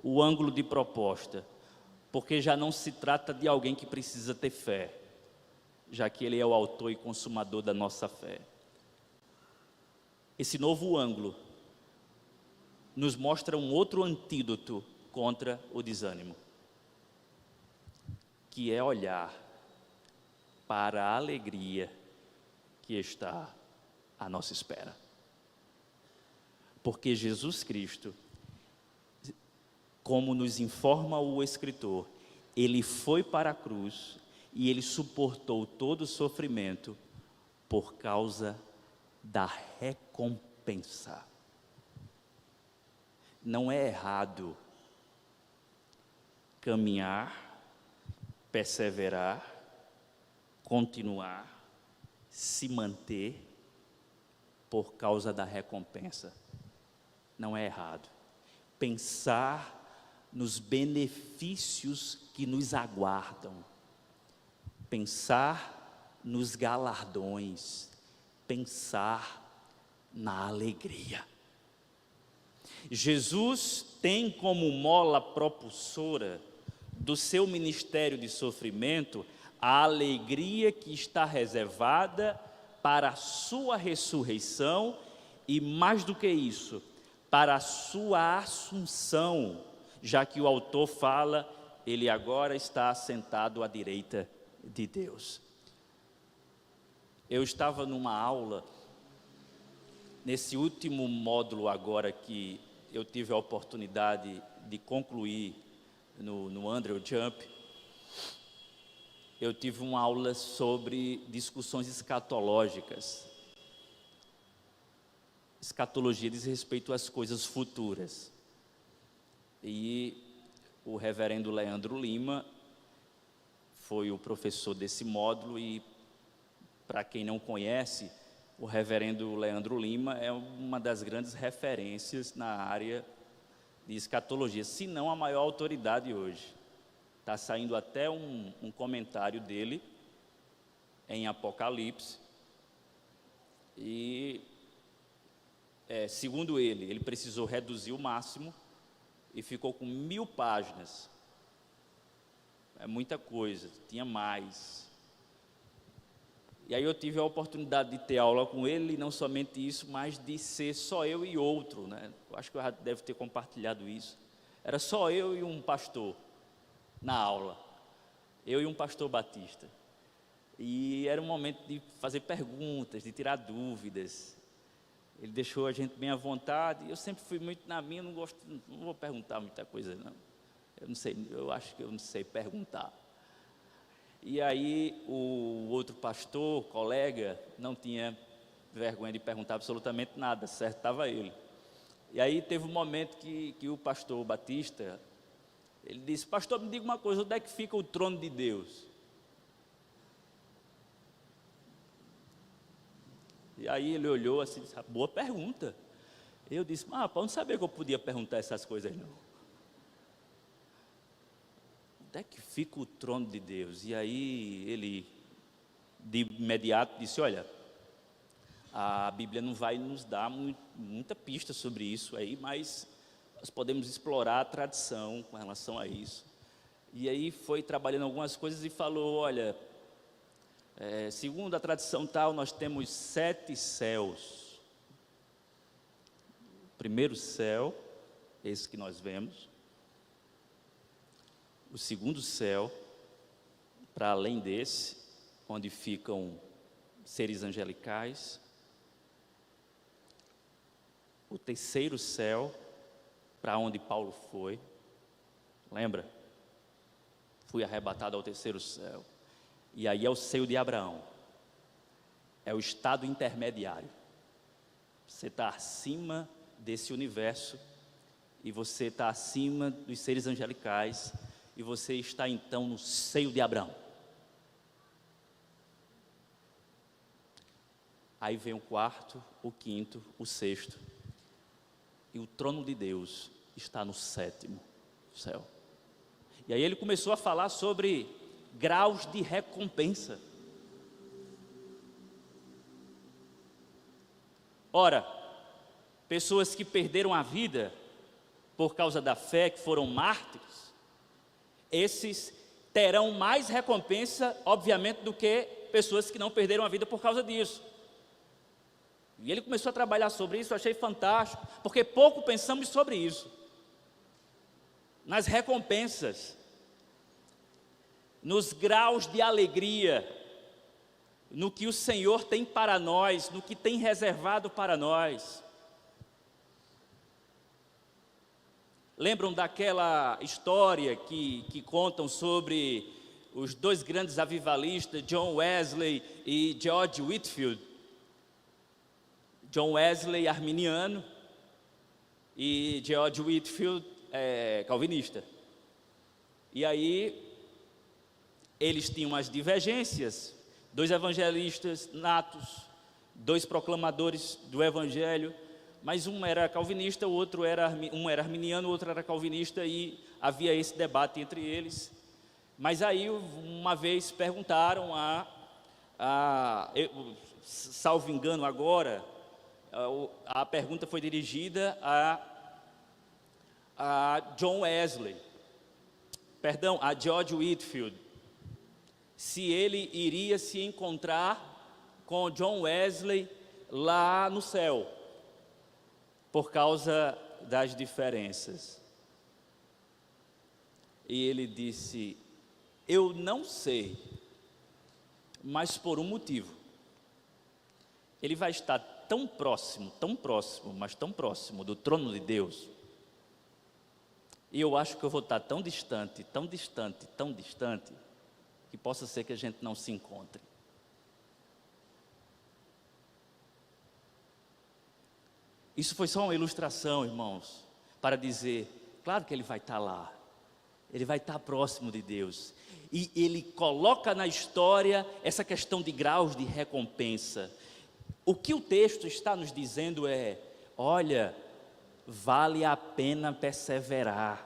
o ângulo de proposta, porque já não se trata de alguém que precisa ter fé, já que ele é o autor e consumador da nossa fé. Esse novo ângulo nos mostra um outro antídoto contra o desânimo, que é olhar para a alegria que está à nossa espera. Porque Jesus Cristo, como nos informa o escritor, ele foi para a cruz e ele suportou todo o sofrimento por causa da recompensa. Não é errado caminhar, perseverar, continuar, se manter por causa da recompensa. Não é errado. Pensar nos benefícios que nos aguardam. Pensar nos galardões. Pensar na alegria. Jesus tem como mola propulsora do seu ministério de sofrimento a alegria que está reservada para a sua ressurreição e, mais do que isso, para a sua assunção, já que o autor fala, ele agora está sentado à direita de Deus. Eu estava numa aula, nesse último módulo agora que eu tive a oportunidade de concluir no Andrew Jump, eu tive uma aula sobre discussões escatológicas. Escatologia diz respeito às coisas futuras. E o reverendo Leandro Lima foi o professor desse módulo e, para quem não conhece, o reverendo Leandro Lima é uma das grandes referências na área de escatologia, se não a maior autoridade hoje. Está saindo até um comentário dele em Apocalipse e segundo ele precisou reduzir o máximo e ficou com 1000 páginas. É muita coisa, tinha mais. E aí eu tive a oportunidade de ter aula com ele, e não somente isso, mas de ser só eu e outro, né? Eu acho que eu já deve ter compartilhado isso. Era só eu e um pastor na aula. Eu e um pastor batista. E era um momento de fazer perguntas, de tirar dúvidas. Ele deixou a gente bem à vontade. Eu sempre fui muito na minha, não vou perguntar muita coisa, não. Eu não sei, eu acho que eu não sei perguntar. E aí o outro pastor, colega, não tinha vergonha de perguntar absolutamente nada, certo? Estava ele. E aí teve um momento que o pastor Batista, ele disse: pastor, me diga uma coisa, onde é que fica o trono de Deus? E aí ele olhou assim e disse: boa pergunta. Eu disse: para não saber que eu podia perguntar essas coisas não. Onde é que fica o trono de Deus? E aí ele, de imediato, disse: olha, a Bíblia não vai nos dar muita pista sobre isso aí, mas nós podemos explorar a tradição com relação a isso. E aí foi trabalhando algumas coisas e falou: olha, segundo a tradição tal, nós temos 7 céus. O primeiro céu, esse que nós vemos. O segundo céu, para além desse, onde ficam seres angelicais. O terceiro céu, para onde Paulo foi. Lembra? Fui arrebatado ao terceiro céu. E aí é o seio de Abraão. É o estado intermediário. Você está acima desse universo. E você está acima dos seres angelicais. E você está então no seio de Abraão. Aí vem o quarto, o quinto, o sexto. E o trono de Deus está no 7º céu. E aí ele começou a falar sobre graus de recompensa. Ora, pessoas que perderam a vida por causa da fé, que foram mártires, esses terão mais recompensa, obviamente, do que pessoas que não perderam a vida por causa disso. E ele começou a trabalhar sobre isso, eu achei fantástico, porque pouco pensamos sobre isso. Nas recompensas, nos graus de alegria, no que o Senhor tem para nós, no que tem reservado para nós. Lembram daquela história que contam sobre os 2 grandes avivalistas, John Wesley e George Whitefield? John Wesley, arminiano, e George Whitefield, calvinista. E aí, eles tinham as divergências, 2 evangelistas natos, 2 proclamadores do evangelho, mas um era calvinista, um era arminiano, o outro era calvinista, e havia esse debate entre eles. Mas aí, uma vez perguntaram salvo engano agora, a pergunta foi dirigida a John Wesley, a George Whitefield, se ele iria se encontrar com John Wesley lá no céu, por causa das diferenças. E ele disse: eu não sei, mas por um motivo. Ele vai estar tão próximo, mas tão próximo do trono de Deus, e eu acho que eu vou estar tão distante, que possa ser que a gente não se encontre. Isso foi só uma ilustração, irmãos, para dizer, claro que ele vai estar lá, ele vai estar próximo de Deus, e ele coloca na história essa questão de graus de recompensa. O que o texto está nos dizendo é: olha, vale a pena perseverar,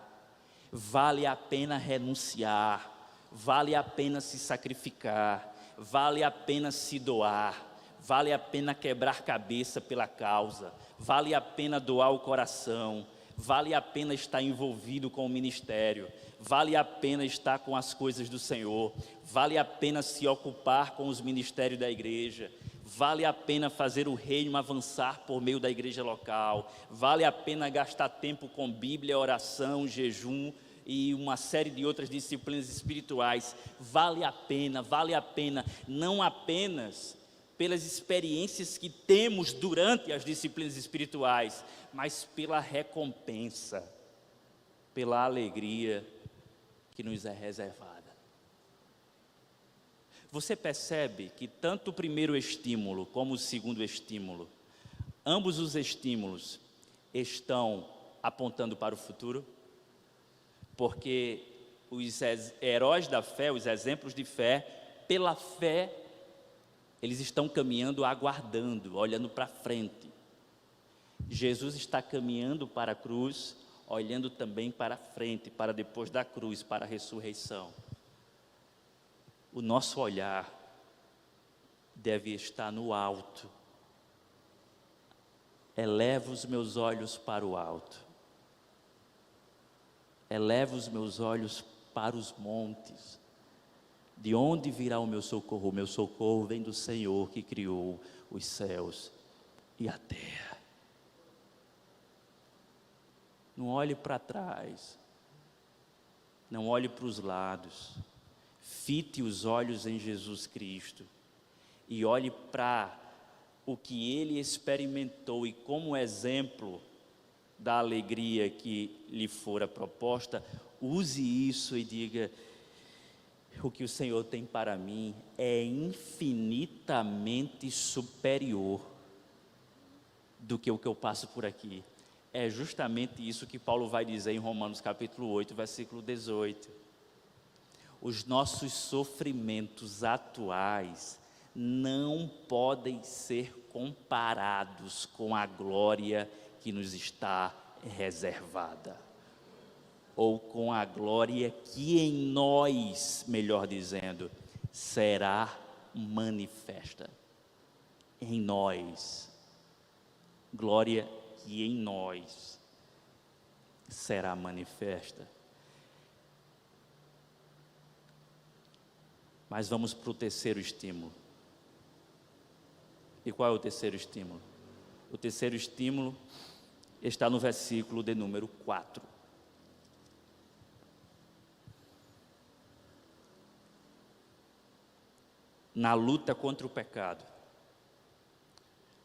vale a pena renunciar, vale a pena se sacrificar, vale a pena se doar, vale a pena quebrar cabeça pela causa, vale a pena doar o coração, vale a pena estar envolvido com o ministério, vale a pena estar com as coisas do Senhor, vale a pena se ocupar com os ministérios da igreja, vale a pena fazer o reino avançar por meio da igreja local, vale a pena gastar tempo com Bíblia, oração, jejum e uma série de outras disciplinas espirituais. Vale a pena, não apenas pelas experiências que temos durante as disciplinas espirituais, mas pela recompensa, pela alegria que nos é reservada. Você percebe que tanto o primeiro estímulo como o segundo estímulo, ambos os estímulos estão apontando para o futuro? Porque os heróis da fé, os exemplos de fé, pela fé, eles estão caminhando, aguardando, olhando para frente. Jesus está caminhando para a cruz, olhando também para frente, para depois da cruz, para a ressurreição. O nosso olhar deve estar no alto. Eleva os meus olhos para o alto. Eleva os meus olhos para os montes. De onde virá o meu socorro? O meu socorro vem do Senhor que criou os céus e a terra. Não olhe para trás. Não olhe para os lados. Fite os olhos em Jesus Cristo. E olhe para o que Ele experimentou e como exemplo da alegria que lhe fora proposta, use isso e diga: o que o Senhor tem para mim é infinitamente superior do que o que eu passo por aqui. É justamente isso que Paulo vai dizer em Romanos capítulo 8, versículo 18. Os nossos sofrimentos atuais não podem ser comparados com a glória que nos está reservada, ou com a glória que em nós, melhor dizendo, será manifesta. Em nós, glória que em nós será manifesta. Mas vamos para o terceiro estímulo. E qual é o terceiro estímulo? O terceiro estímulo está no versículo de número 4. Na luta contra o pecado,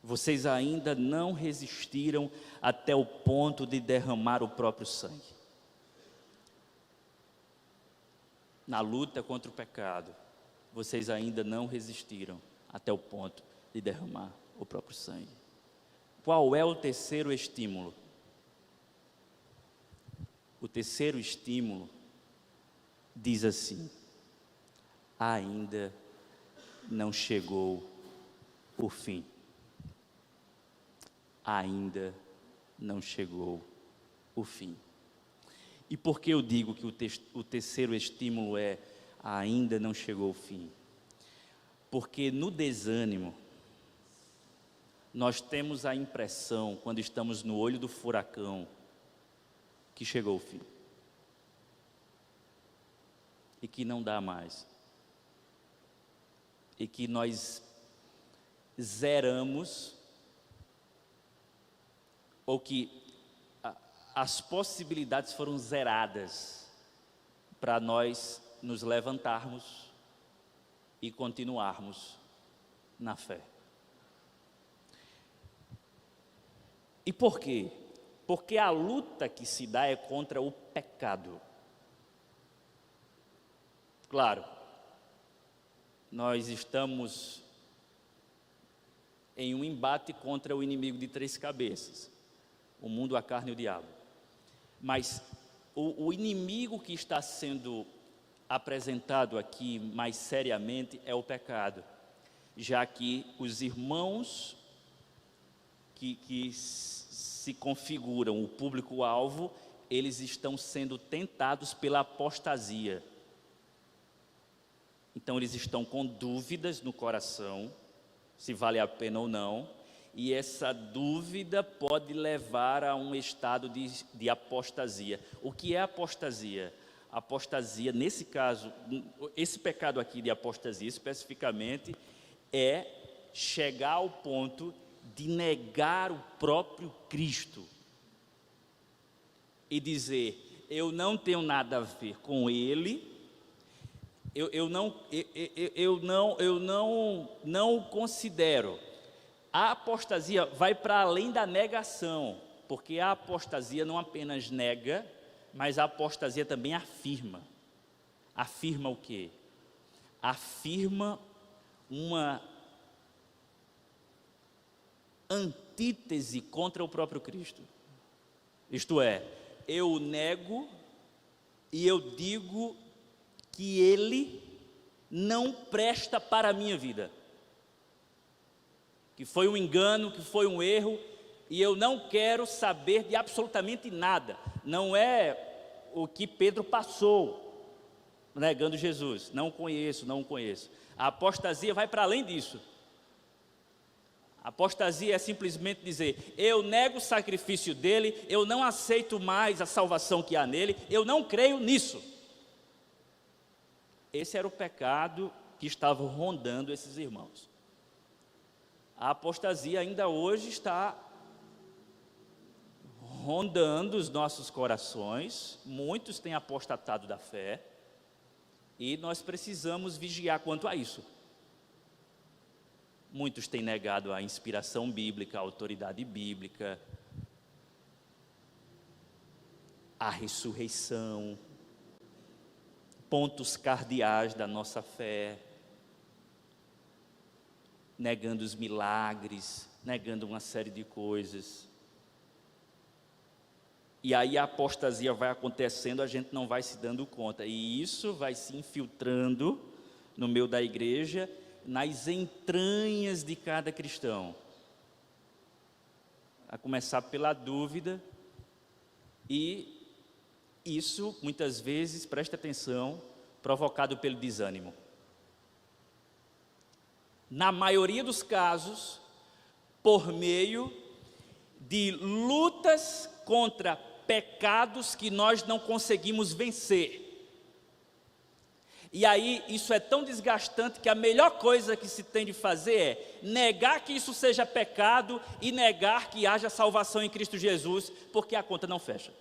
vocês ainda não resistiram até o ponto de derramar o próprio sangue. Na luta contra o pecado, vocês ainda não resistiram até o ponto de derramar o próprio sangue. Qual é o terceiro estímulo? O terceiro estímulo diz assim: ainda não chegou o fim. Ainda não chegou o fim. E por que eu digo que o terceiro estímulo é ainda não chegou o fim? Porque no desânimo, nós temos a impressão, quando estamos no olho do furacão, que chegou o fim. E que não dá mais. E que nós zeramos, ou que as possibilidades foram zeradas para nós nos levantarmos e continuarmos na fé. E por quê? Porque a luta que se dá é contra o pecado. Claro, nós estamos em um embate contra o inimigo de três cabeças, o mundo, a carne e o diabo. Mas o inimigo que está sendo apresentado aqui mais seriamente é o pecado, já que os irmãos que se configuram o público-alvo, eles estão sendo tentados pela apostasia. Então eles estão com dúvidas no coração, se vale a pena ou não, e essa dúvida pode levar a um estado de apostasia. O que é apostasia? Apostasia, nesse caso, esse pecado aqui de apostasia especificamente, é chegar ao ponto de negar o próprio Cristo e dizer: eu não tenho nada a ver com Ele, não considero. A apostasia vai para além da negação, porque a apostasia não apenas nega, mas a apostasia também afirma. Afirma o quê? Afirma uma antítese contra o próprio Cristo. Isto é, eu o nego e eu digo que ele não presta para a minha vida. Que foi um engano, que foi um erro, e eu não quero saber de absolutamente nada. Não é o que Pedro passou, negando Jesus. Não conheço, não conheço. A apostasia vai para além disso. A apostasia é simplesmente dizer, eu nego o sacrifício dele, eu não aceito mais a salvação que há nele, eu não creio nisso. Esse era o pecado que estava rondando esses irmãos. A apostasia ainda hoje está rondando os nossos corações, muitos têm apostatado da fé, e nós precisamos vigiar quanto a isso. Muitos têm negado a inspiração bíblica, a autoridade bíblica, a ressurreição, pontos cardeais da nossa fé, negando os milagres, negando uma série de coisas. E aí a apostasia vai acontecendo, a gente não vai se dando conta. E isso vai se infiltrando no meio da igreja, nas entranhas de cada cristão. A começar pela dúvida, e isso, muitas vezes, presta atenção, provocado pelo desânimo. Na maioria dos casos, por meio de lutas contra pecados que nós não conseguimos vencer. E aí, isso é tão desgastante que a melhor coisa que se tem de fazer é negar que isso seja pecado e negar que haja salvação em Cristo Jesus, porque a conta não fecha.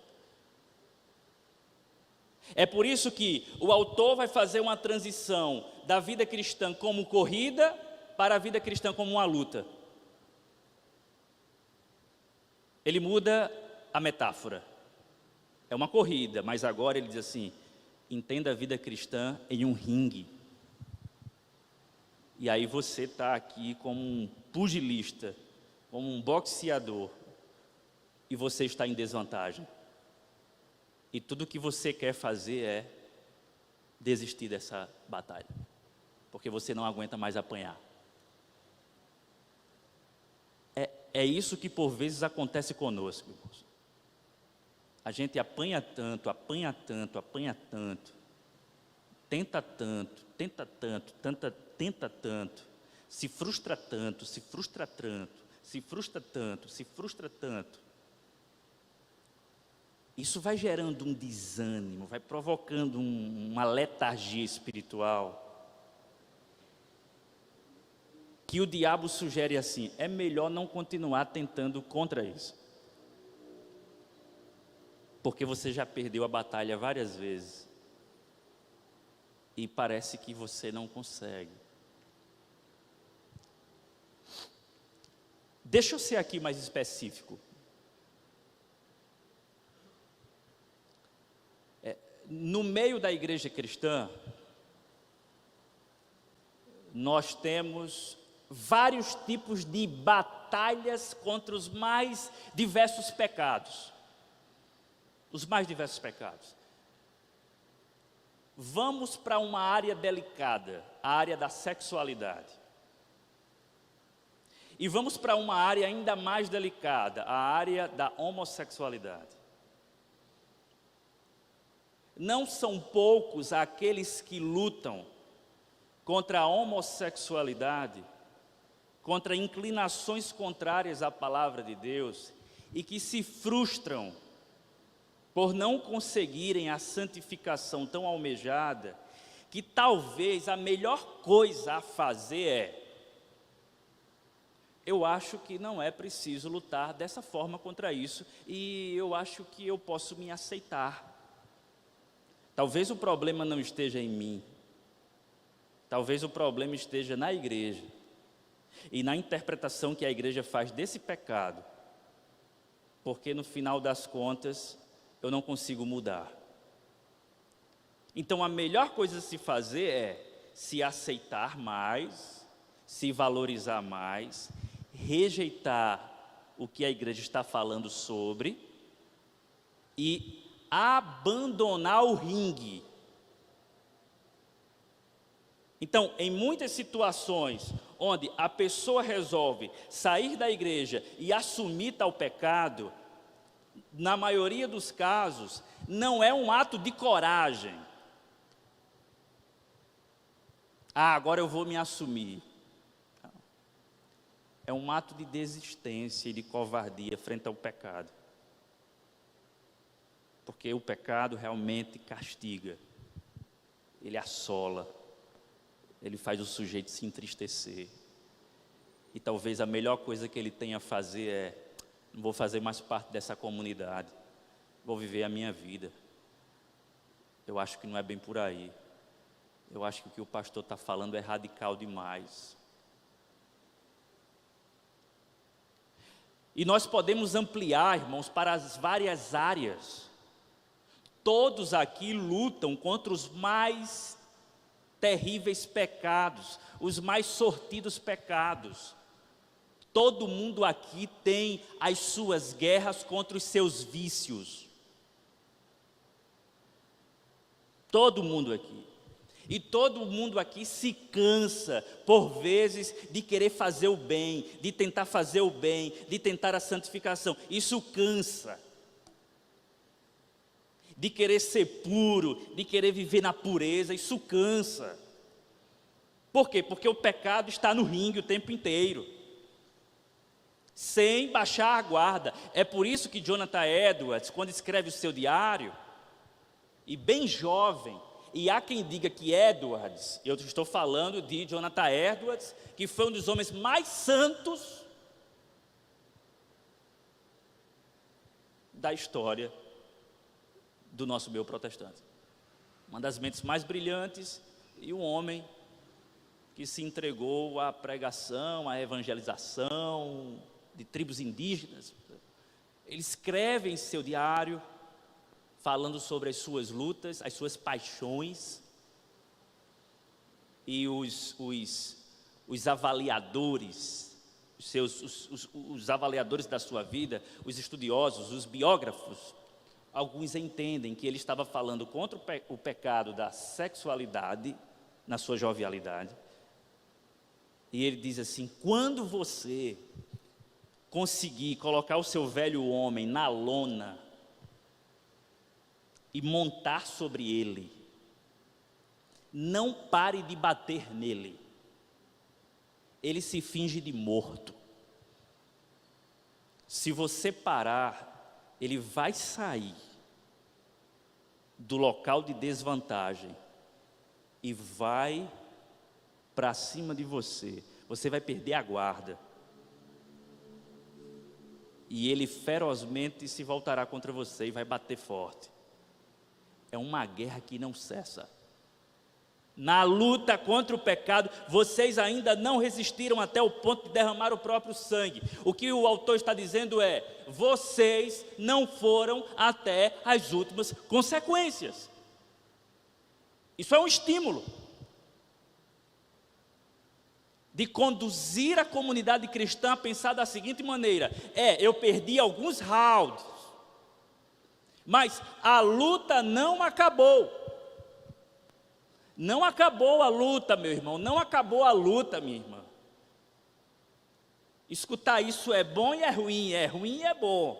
É por isso que o autor vai fazer uma transição da vida cristã como corrida para a vida cristã como uma luta. Ele muda a metáfora. É uma corrida, mas agora ele diz assim: entenda a vida cristã em um ringue. E aí você está aqui como um pugilista, como um boxeador, e você está em desvantagem. E tudo o que você quer fazer é desistir dessa batalha, porque você não aguenta mais apanhar. É isso que por vezes acontece conosco, irmãos. A gente apanha tanto, tenta tanto, se frustra tanto. Isso vai gerando um desânimo, vai provocando uma letargia espiritual, que o diabo sugere assim: é melhor não continuar tentando contra isso, porque você já perdeu a batalha várias vezes, e parece que você não consegue. Deixa eu ser aqui mais específico. No meio da igreja cristã, nós temos vários tipos de batalhas contra os mais diversos pecados. Os mais diversos pecados. Vamos para uma área delicada, a área da sexualidade. E vamos para uma área ainda mais delicada, a área da homossexualidade. Não são poucos aqueles que lutam contra a homossexualidade, contra inclinações contrárias à palavra de Deus, e que se frustram por não conseguirem a santificação tão almejada, que talvez a melhor coisa a fazer é: eu acho que não é preciso lutar dessa forma contra isso, e eu acho que eu posso me aceitar. Talvez o problema não esteja em mim, Talvez o problema esteja na igreja e na interpretação que a igreja faz desse pecado, porque no final das contas eu não consigo mudar. Então a melhor coisa a se fazer é se aceitar mais, se valorizar mais, rejeitar o que a igreja está falando sobre e abandonar o ringue. Então, em muitas situações onde a pessoa resolve sair da igreja e assumir tal pecado, na maioria dos casos, não é um ato de coragem. Agora eu vou me assumir. É um ato de desistência e de covardia frente ao pecado. Porque o pecado realmente castiga, ele assola, ele faz o sujeito se entristecer. E talvez a melhor coisa que ele tenha a fazer é: não vou fazer mais parte dessa comunidade, vou viver a minha vida. Eu acho que não é bem por aí. Eu acho que o que o pastor está falando é radical demais. E nós podemos ampliar, irmãos, para as várias áreas. Todos aqui lutam contra os mais terríveis pecados, os mais sortidos pecados. Todo mundo aqui tem as suas guerras contra os seus vícios. Todo mundo aqui. E todo mundo aqui se cansa, por vezes, de querer fazer o bem, de tentar fazer o bem, de tentar a santificação. Isso cansa. De querer ser puro, de querer viver na pureza, isso cansa. Por quê? Porque o pecado está no ringue o tempo inteiro, sem baixar a guarda. É por isso que Jonathan Edwards, quando escreve o seu diário, e bem jovem, e há quem diga que Edwards, eu estou falando de Jonathan Edwards, que foi um dos homens mais santos da história do nosso meio protestante. Uma das mentes mais brilhantes e um homem que se entregou à pregação, à evangelização de tribos indígenas. Ele escreve em seu diário, falando sobre as suas lutas, as suas paixões, e os avaliadores, os avaliadores da sua vida, os estudiosos, os biógrafos, alguns entendem que ele estava falando contra o pecado da sexualidade, na sua jovialidade, e ele diz assim: quando você conseguir colocar o seu velho homem na lona, e montar sobre ele, não pare de bater nele, ele se finge de morto. Se você parar, ele vai sair do local de desvantagem e vai para cima de você. Você vai perder a guarda. E ele ferozmente se voltará contra você e vai bater forte. É uma guerra que não cessa. Na luta contra o pecado, vocês ainda não resistiram até o ponto de derramar o próprio sangue. O que o autor está dizendo é: vocês não foram até as últimas consequências. Isso é um estímulo de conduzir a comunidade cristã a pensar da seguinte maneira: eu perdi alguns rounds, mas a luta não acabou. Não acabou a luta, meu irmão, não acabou a luta, minha irmã. Escutar isso é bom e é ruim e é bom.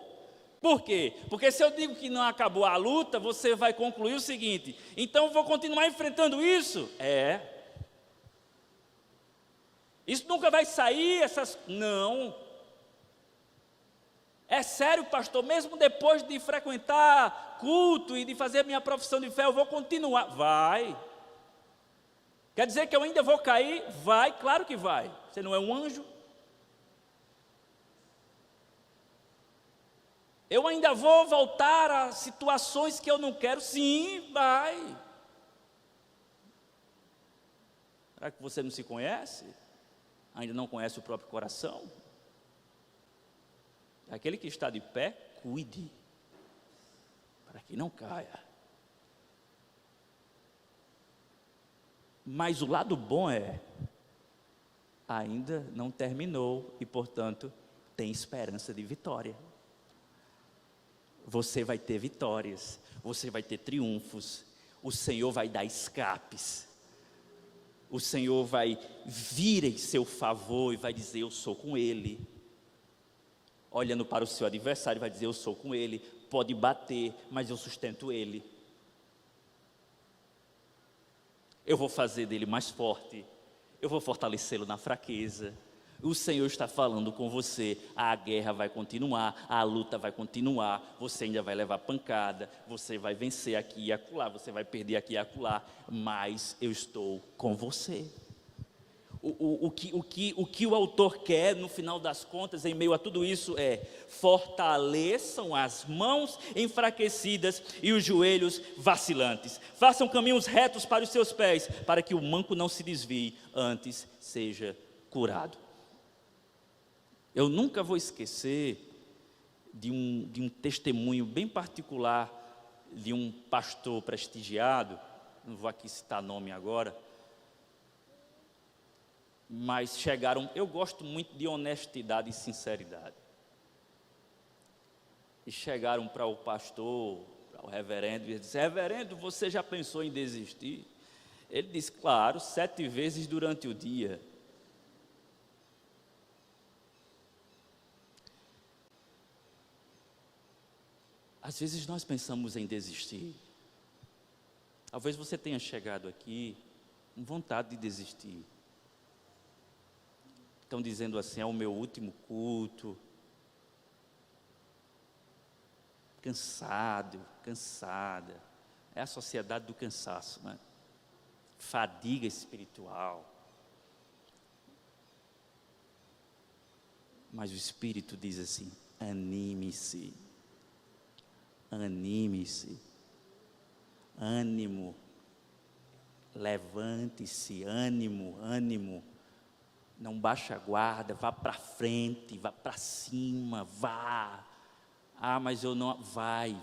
Por quê? Porque se eu digo que não acabou a luta, você vai concluir o seguinte: então eu vou continuar enfrentando isso? Isso nunca vai sair, não. É sério, pastor, mesmo depois de frequentar culto e de fazer a minha profissão de fé, eu vou continuar? Vai. Quer dizer que eu ainda vou cair? Vai, claro que vai. Você não é um anjo? Eu ainda vou voltar a situações que eu não quero? Sim, vai. Será que você não se conhece? Ainda não conhece o próprio coração? Aquele que está de pé, cuide, para que não caia. Mas o lado bom é, ainda não terminou e, portanto, tem esperança de vitória. Você vai ter vitórias, você vai ter triunfos, o Senhor vai dar escapes, o Senhor vai vir em seu favor e vai dizer: eu sou com ele. Olhando para o seu adversário, vai dizer: eu sou com ele. Pode bater, mas eu sustento ele. Eu vou fazer dele mais forte, eu vou fortalecê-lo na fraqueza. O Senhor está falando com você. A guerra vai continuar, a luta vai continuar, você ainda vai levar pancada, você vai vencer aqui e acolá, você vai perder aqui e acolá, mas eu estou com você. O que o autor quer, no final das contas, em meio a tudo isso, é: fortaleçam as mãos enfraquecidas e os joelhos vacilantes, façam caminhos retos para os seus pés, para que o manco não se desvie, antes seja curado. Eu nunca vou esquecer de um testemunho bem particular de um pastor prestigiado, não vou aqui citar nome agora, mas chegaram, eu gosto muito de honestidade e sinceridade, e chegaram para o pastor, para o reverendo, e disseram: reverendo, você já pensou em desistir? Ele disse: claro, 7 vezes durante o dia. Às vezes nós pensamos em desistir. Talvez você tenha chegado aqui com vontade de desistir. Estão dizendo assim: é o meu último culto. Cansado, cansada. É a sociedade do cansaço, né? Fadiga espiritual. Mas o Espírito diz assim: anime-se. Anime-se, ânimo, levante-se, ânimo, ânimo, não baixe a guarda, vá para frente, vá para cima, vá. Ah, mas eu não, vai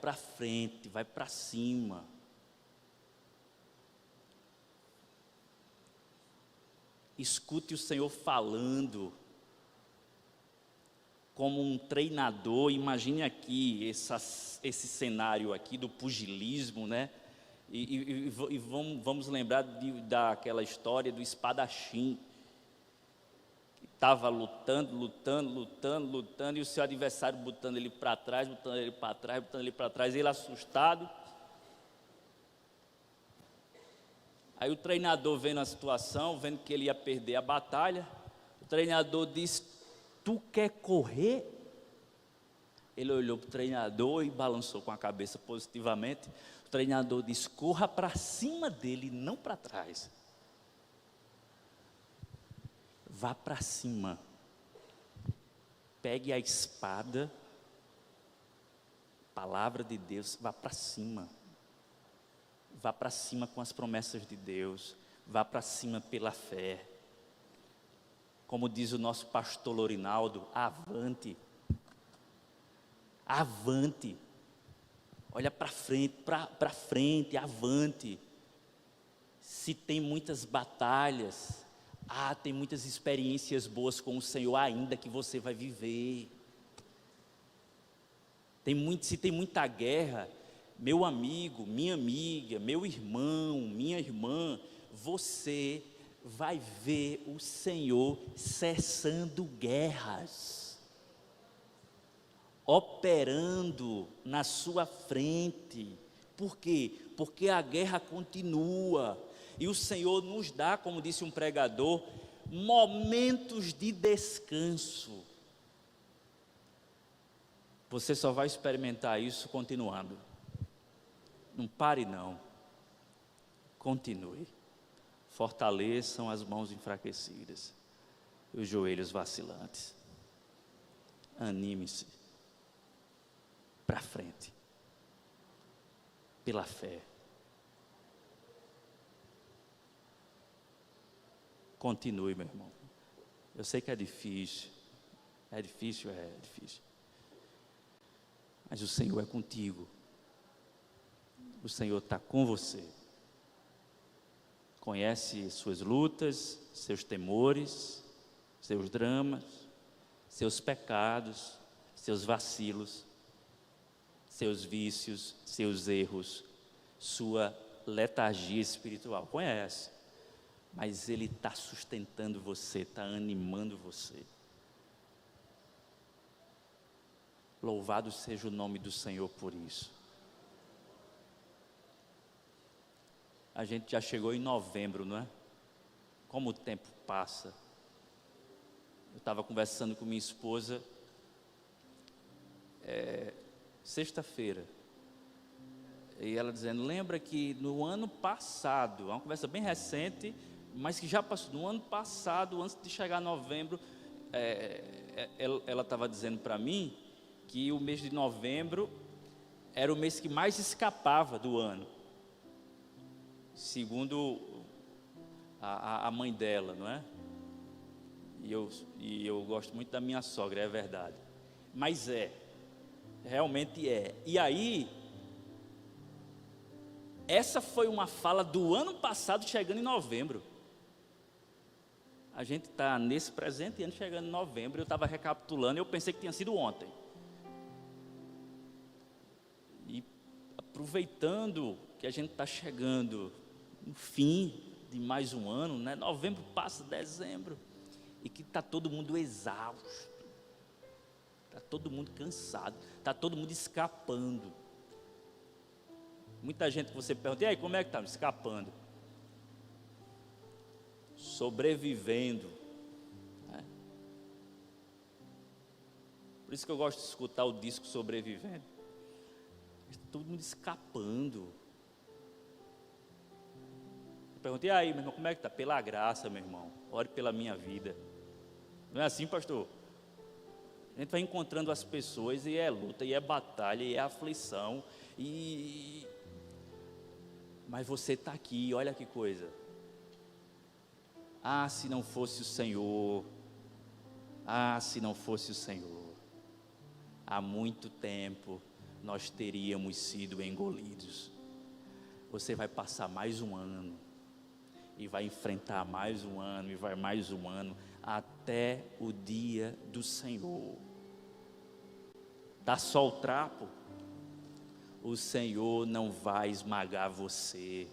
para frente, vai para cima. Escute o Senhor falando, como um treinador. Imagine aqui esse cenário aqui do pugilismo, né? E vamos lembrar daquela história do espadachim, que estava lutando, e o seu adversário botando ele para trás, e ele assustado. Aí o treinador, vendo a situação, vendo que ele ia perder a batalha, o treinador disse: tu quer correr? Ele olhou para o treinador e balançou com a cabeça positivamente. O treinador disse: corra para cima dele, não para trás. Vá para cima. Pegue a espada, palavra de Deus, vá para cima. Vá para cima com as promessas de Deus. Vá para cima pela fé. Como diz o nosso pastor Lorinaldo: avante, avante, olha para frente, avante. Se tem muitas batalhas, tem muitas experiências boas com o Senhor ainda que você vai viver. Se tem muita guerra, meu amigo, minha amiga, meu irmão, minha irmã, você vai ver o Senhor cessando guerras, operando na sua frente. Por quê? Porque a guerra continua, e o Senhor nos dá, como disse um pregador, momentos de descanso. Você só vai experimentar isso continuando. Não pare não, continue. Fortaleçam as mãos enfraquecidas e os joelhos vacilantes. Anime-se para frente, pela fé. Continue, meu irmão. Eu sei que é difícil. É difícil. Mas o Senhor é contigo. O Senhor está com você. Conhece suas lutas, seus temores, seus dramas, seus pecados, seus vacilos, seus vícios, seus erros, sua letargia espiritual. Conhece. Mas Ele está sustentando você, está animando você. Louvado seja o nome do Senhor por isso. A gente já chegou em novembro, não é? Como o tempo passa. Eu estava conversando com minha esposa, sexta-feira, e ela dizendo, lembra que no ano passado, uma conversa bem recente, mas que já passou, no ano passado, antes de chegar novembro, ela estava dizendo para mim, que o mês de novembro era o mês que mais escapava do ano, segundo a mãe dela, não é? E eu gosto muito da minha sogra, é verdade, mas realmente é. E aí, essa foi uma fala do ano passado chegando em novembro. A gente está nesse presente ano chegando em novembro, eu estava recapitulando, eu pensei que tinha sido ontem. E aproveitando que a gente está chegando no fim de mais um ano, né? Novembro passa, dezembro, e que está todo mundo exausto, está todo mundo cansado, está todo mundo escapando. Muita gente que você pergunta, e aí, como é que está? Escapando. Sobrevivendo. Né? Por isso que eu gosto de escutar o disco Sobrevivendo. Todo mundo escapando. Eu perguntei, e aí, meu irmão, como é que está? Pela graça, meu irmão. Ore pela minha vida. Não é assim, pastor? A gente vai encontrando as pessoas e é luta, e é batalha, e é aflição. Mas você está aqui, olha que coisa. Ah, se não fosse o Senhor. Ah, se não fosse o Senhor. Há muito tempo nós teríamos sido engolidos. Você vai passar mais um ano. E vai enfrentar mais um ano, e vai mais um ano, até o dia do Senhor. Dá só o trapo? O Senhor não vai esmagar você.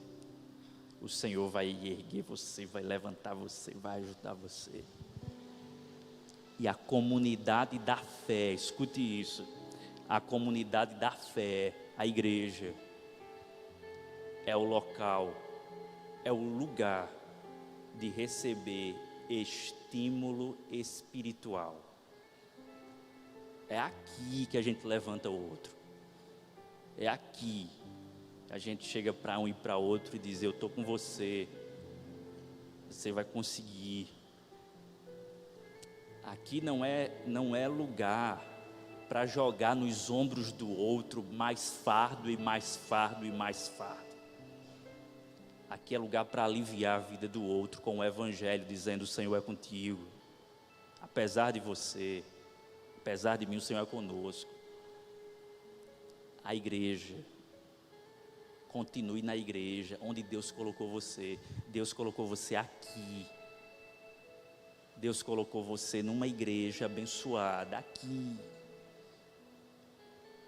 O Senhor vai erguer você, vai levantar você, vai ajudar você. E a comunidade da fé, escute isso, a comunidade da fé, a igreja, é o local, é o lugar de receber estímulo espiritual. É aqui que a gente levanta o outro. É aqui que a gente chega para um e para outro e diz, eu estou com você. Você vai conseguir. Aqui não é lugar para jogar nos ombros do outro mais fardo e mais fardo e mais fardo. Aqui é lugar para aliviar a vida do outro com o Evangelho, dizendo, o Senhor é contigo. Apesar de você, apesar de mim, o Senhor é conosco. A igreja, continue na igreja, onde Deus colocou você. Deus colocou você aqui. Deus colocou você numa igreja abençoada, aqui.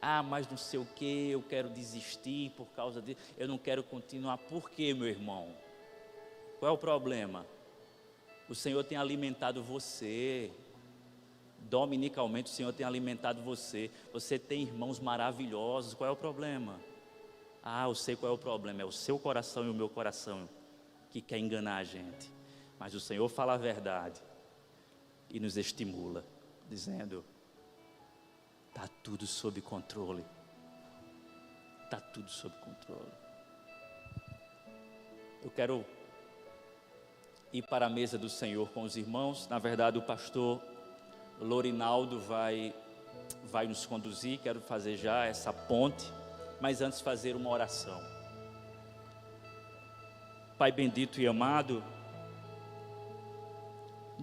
Ah, mas não sei o que, eu quero desistir por causa disso, eu não quero continuar. Por quê, meu irmão? Qual é o problema? O Senhor tem alimentado você. Dominicalmente o Senhor tem alimentado você. Você tem irmãos maravilhosos. Qual é o problema? Ah, eu sei qual é o problema. É o seu coração e o meu coração que quer enganar a gente. Mas o Senhor fala a verdade e nos estimula, dizendo, está tudo sob controle. Está tudo sob controle. Eu quero ir para a mesa do Senhor com os irmãos. Na verdade, o pastor Lorinaldo vai nos conduzir. Quero fazer já essa ponte, mas antes fazer uma oração. Pai bendito e amado,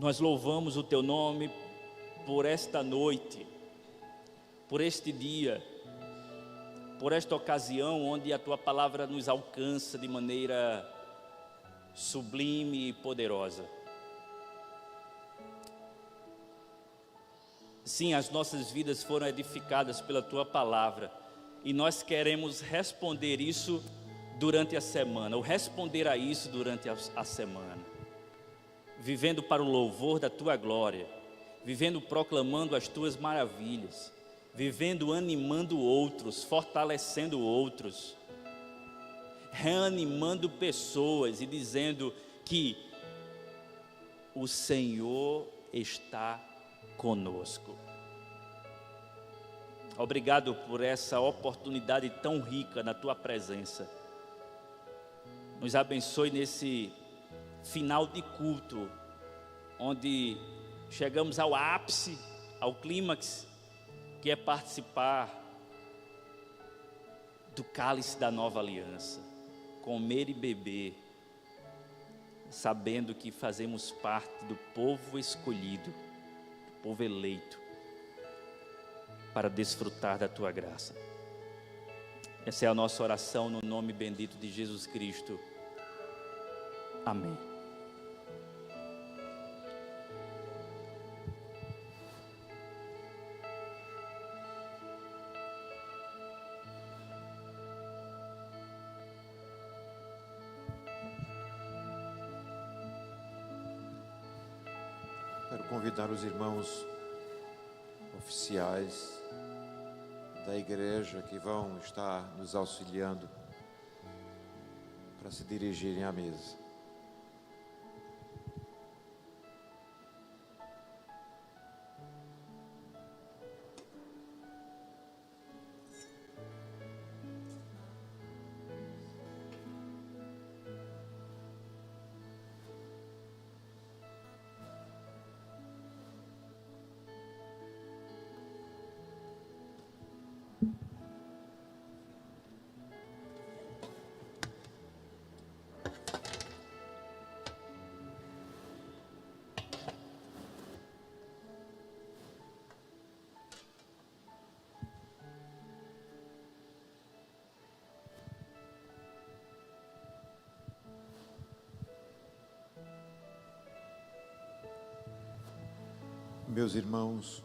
Nós louvamos o Teu nome por esta noite, por este dia, por esta ocasião onde a Tua palavra nos alcança de maneira sublime e poderosa. Sim, as nossas vidas foram edificadas pela Tua palavra e nós queremos responder isso durante a semana, ou responder a isso durante a semana, vivendo para o louvor da Tua glória, vivendo proclamando as Tuas maravilhas, vivendo animando outros, fortalecendo outros, reanimando pessoas e dizendo que o Senhor está conosco. Obrigado por essa oportunidade tão rica na Tua presença. Nos abençoe nesse final de culto, onde chegamos ao ápice, ao clímax, que é participar do cálice da nova aliança, comer e beber, sabendo que fazemos parte do povo escolhido, do povo eleito, para desfrutar da Tua graça. Essa é a nossa oração no nome bendito de Jesus Cristo. Amém. Quero convidar os irmãos oficiais da igreja que vão estar nos auxiliando para se dirigirem à mesa. Meus irmãos,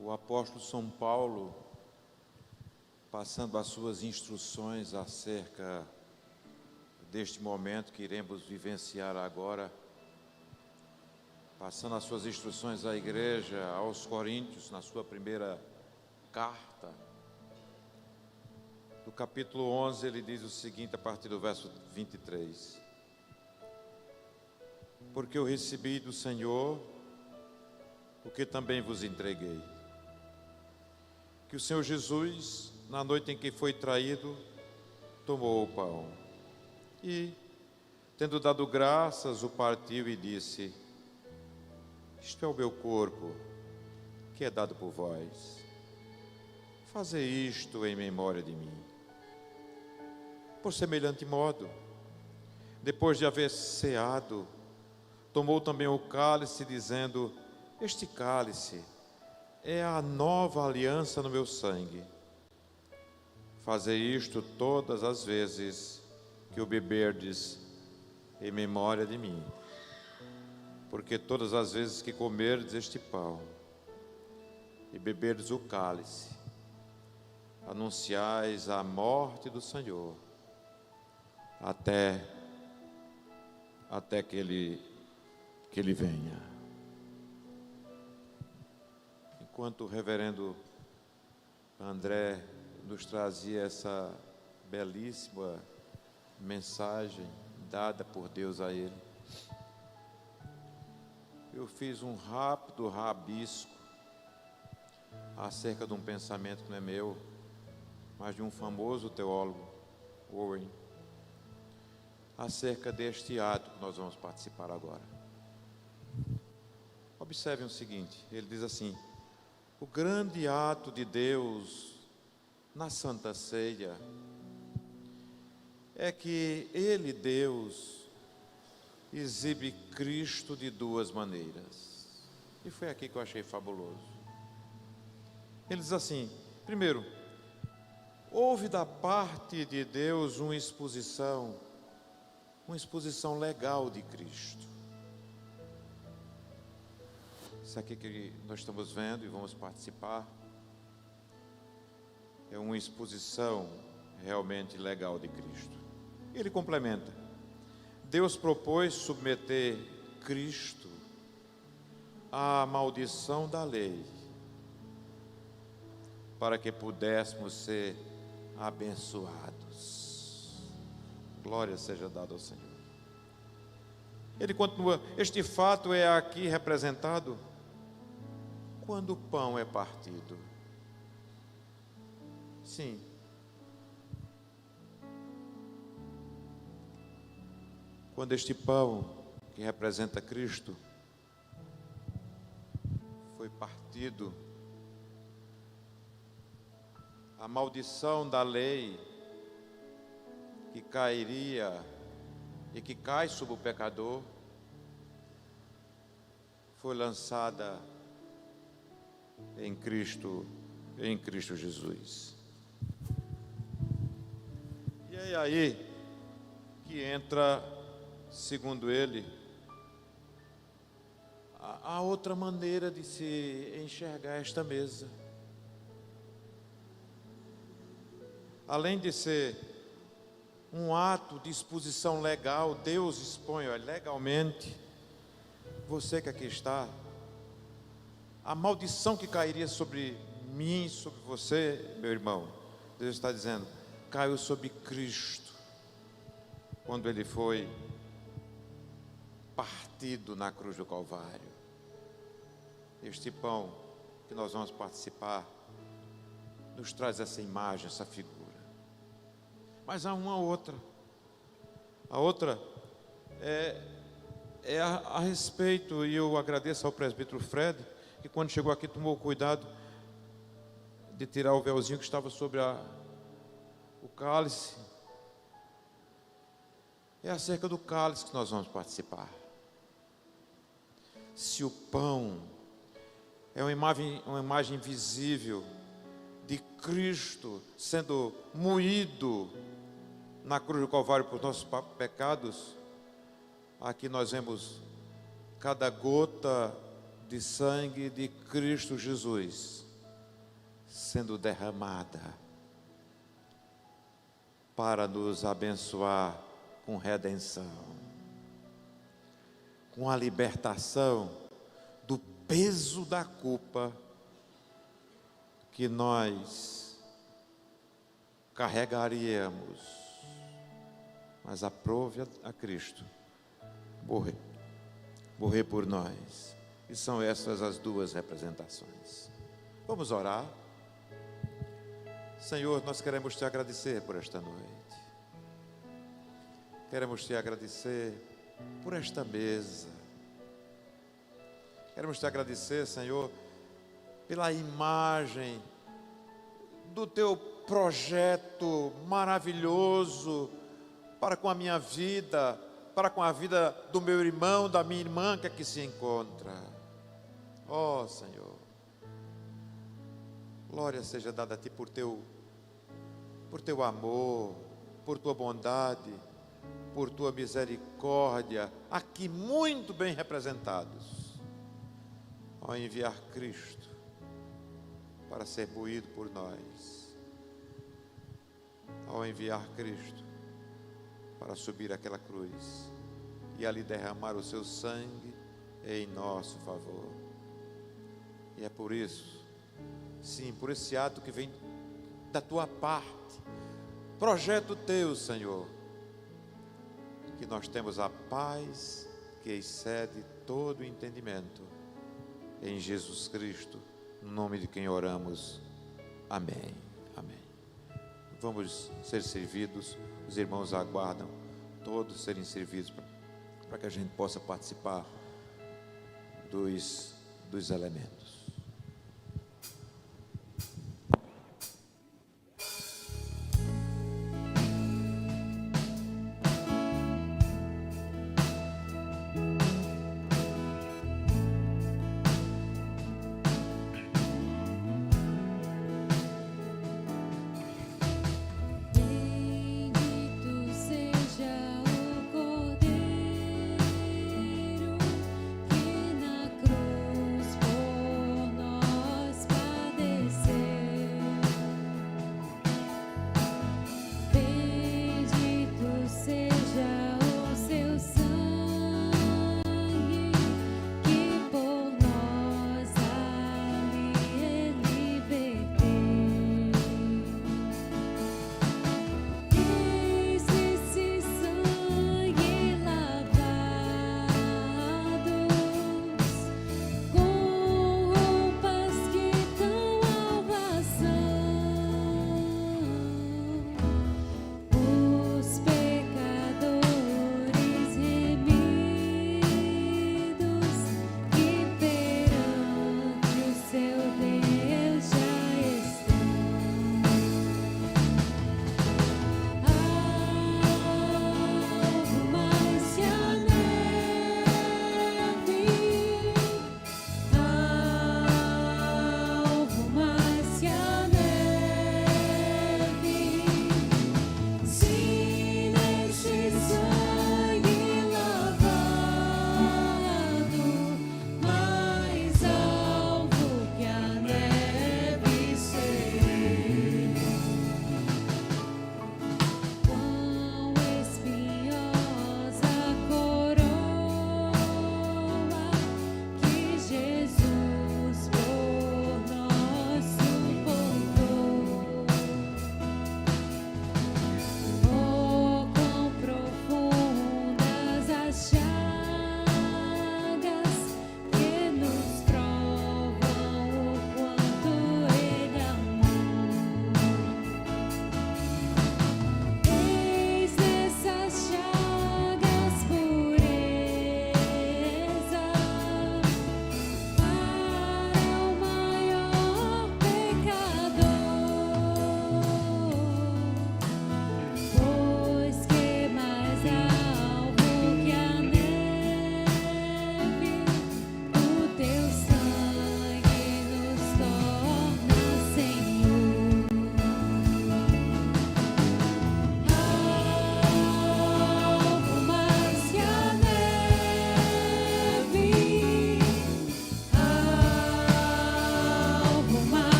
o apóstolo São Paulo, passando as suas instruções acerca deste momento que iremos vivenciar agora, passando as suas instruções à igreja, aos Coríntios, na sua primeira carta, no capítulo 11, ele diz o seguinte, a partir do verso 23: porque eu recebi do Senhor o que também vos entreguei, que o Senhor Jesus, na noite em que foi traído, tomou o pão e, tendo dado graças, o partiu e disse: isto é o meu corpo, que é dado por vós. Fazei isto em memória de mim. Por semelhante modo, depois de haver ceado, tomou também o cálice, dizendo: este cálice é a nova aliança no meu sangue. Fazei isto todas as vezes que o beberdes em memória de mim. Porque todas as vezes que comerdes este pão e beberdes o cálice, anunciais a morte do Senhor, até que ele venha. Enquanto o reverendo André nos trazia essa belíssima mensagem dada por Deus a ele, eu fiz um rápido rabisco acerca de um pensamento que não é meu, mas de um famoso teólogo, Owen, acerca deste ato que nós vamos participar agora. Observem o seguinte, ele diz assim: o grande ato de Deus na Santa Ceia é que Ele, Deus, exibe Cristo de duas maneiras. E foi aqui que eu achei fabuloso. Ele diz assim: primeiro, houve da parte de Deus uma exposição legal de Cristo. Isso aqui que nós estamos vendo e vamos participar é uma exposição realmente legal de Cristo. Ele complementa: Deus propôs submeter Cristo à maldição da lei, para que pudéssemos ser abençoados. Glória seja dada ao Senhor. Ele continua: este fato é aqui representado quando o pão é partido. Sim. Quando este pão, que representa Cristo, foi partido, a maldição da lei que cairia e que cai sobre o pecador foi lançada em Cristo Jesus. E é aí que entra, segundo ele, a outra maneira de se enxergar esta mesa. Além de ser um ato de exposição legal, Deus expõe legalmente, você que aqui está, a maldição que cairia sobre mim, sobre você, meu irmão, Deus está dizendo, caiu sobre Cristo, quando Ele foi partido na cruz do Calvário. Este pão que nós vamos participar nos traz essa imagem, essa figura. Mas há uma outra. A outra é a respeito, e eu agradeço ao presbítero Fred, que quando chegou aqui tomou cuidado de tirar o véuzinho que estava sobre o cálice. É acerca do cálice que nós vamos participar. Se o pão é uma imagem visível de Cristo sendo moído na cruz do Calvário por nossos pecados, aqui nós vemos cada gota de sangue de Cristo Jesus sendo derramada para nos abençoar com redenção, com a libertação do peso da culpa que nós carregaríamos, mas aprove a Cristo morrer por nós. E são essas as duas representações. Vamos orar. Senhor, nós queremos te agradecer por esta noite. Queremos te agradecer por esta mesa. Queremos te agradecer, Senhor, pela imagem do teu projeto maravilhoso para com a minha vida, para com a vida do meu irmão, da minha irmã que aqui se encontra. Ó Senhor, glória seja dada a Ti por teu amor, por Tua bondade, por Tua misericórdia, aqui muito bem representados, ao enviar Cristo para ser moído por nós, ao enviar Cristo para subir aquela cruz e ali derramar o seu sangue em nosso favor. E é por isso, sim, por esse ato que vem da tua parte, projeto teu, Senhor, que nós temos a paz que excede todo o entendimento, em Jesus Cristo, no nome de quem oramos. Amém. Amém. Vamos ser servidos, os irmãos aguardam todos serem servidos para que a gente possa participar dos elementos.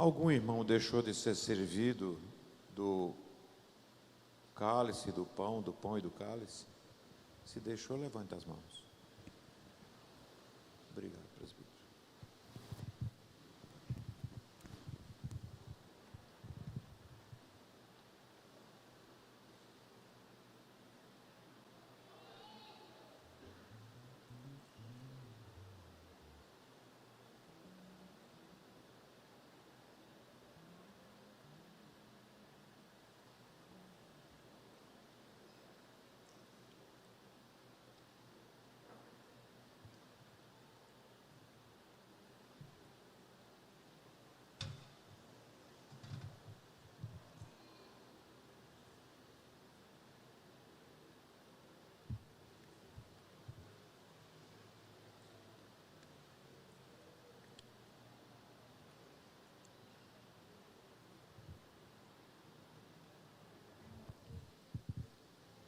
Algum irmão deixou de ser servido do cálice, do pão e do cálice? Se deixou, levante as mãos. Obrigado, presbítero.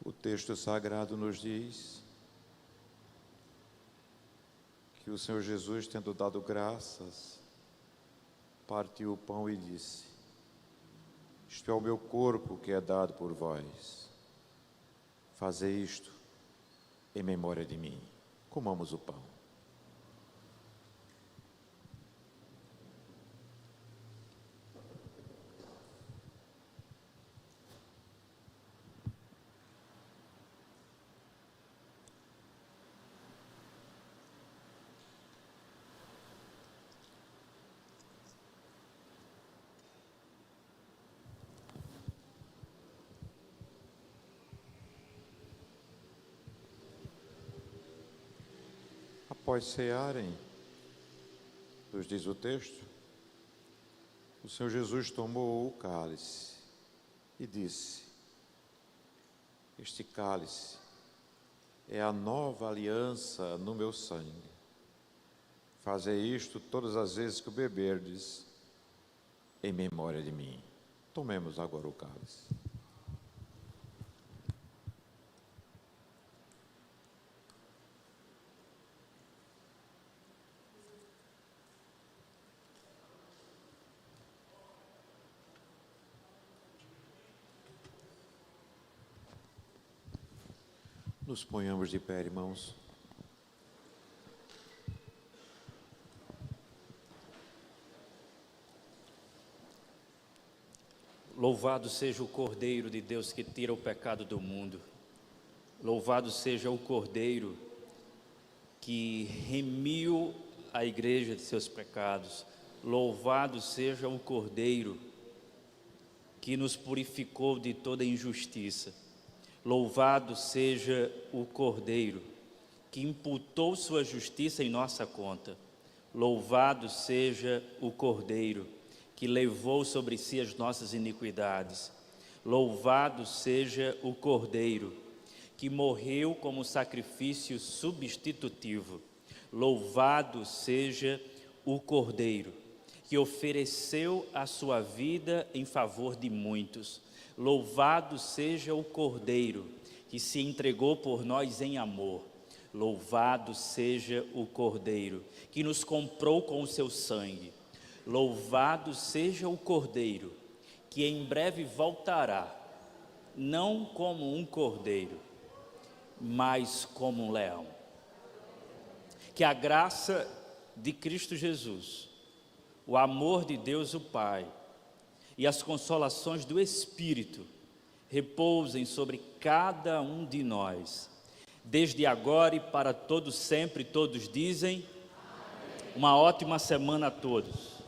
O texto sagrado nos diz que o Senhor Jesus, tendo dado graças, partiu o pão e disse: isto é o meu corpo que é dado por vós. Fazei isto em memória de mim. Comamos o pão. Após cearem, nos diz o texto, o Senhor Jesus tomou o cálice e disse: este cálice é a nova aliança no meu sangue. Fazei isto todas as vezes que o beberdes, em memória de mim. Tomemos agora o cálice. Nos ponhamos de pé, irmãos. Louvado seja o Cordeiro de Deus que tira o pecado do mundo. Louvado seja o Cordeiro que remiu a igreja de seus pecados. Louvado seja o Cordeiro que nos purificou de toda injustiça. Louvado seja o Cordeiro que imputou sua justiça em nossa conta. Louvado seja o Cordeiro que levou sobre si as nossas iniquidades. Louvado seja o Cordeiro que morreu como sacrifício substitutivo. Louvado seja o Cordeiro que ofereceu a sua vida em favor de muitos. Louvado seja o Cordeiro que se entregou por nós em amor. Louvado seja o Cordeiro que nos comprou com o seu sangue. Louvado seja o Cordeiro que em breve voltará, não como um cordeiro, mas como um leão. Que a graça de Cristo Jesus, o amor de Deus o Pai e as consolações do Espírito repousem sobre cada um de nós, desde agora e para todo sempre. Todos dizem: uma ótima semana a todos.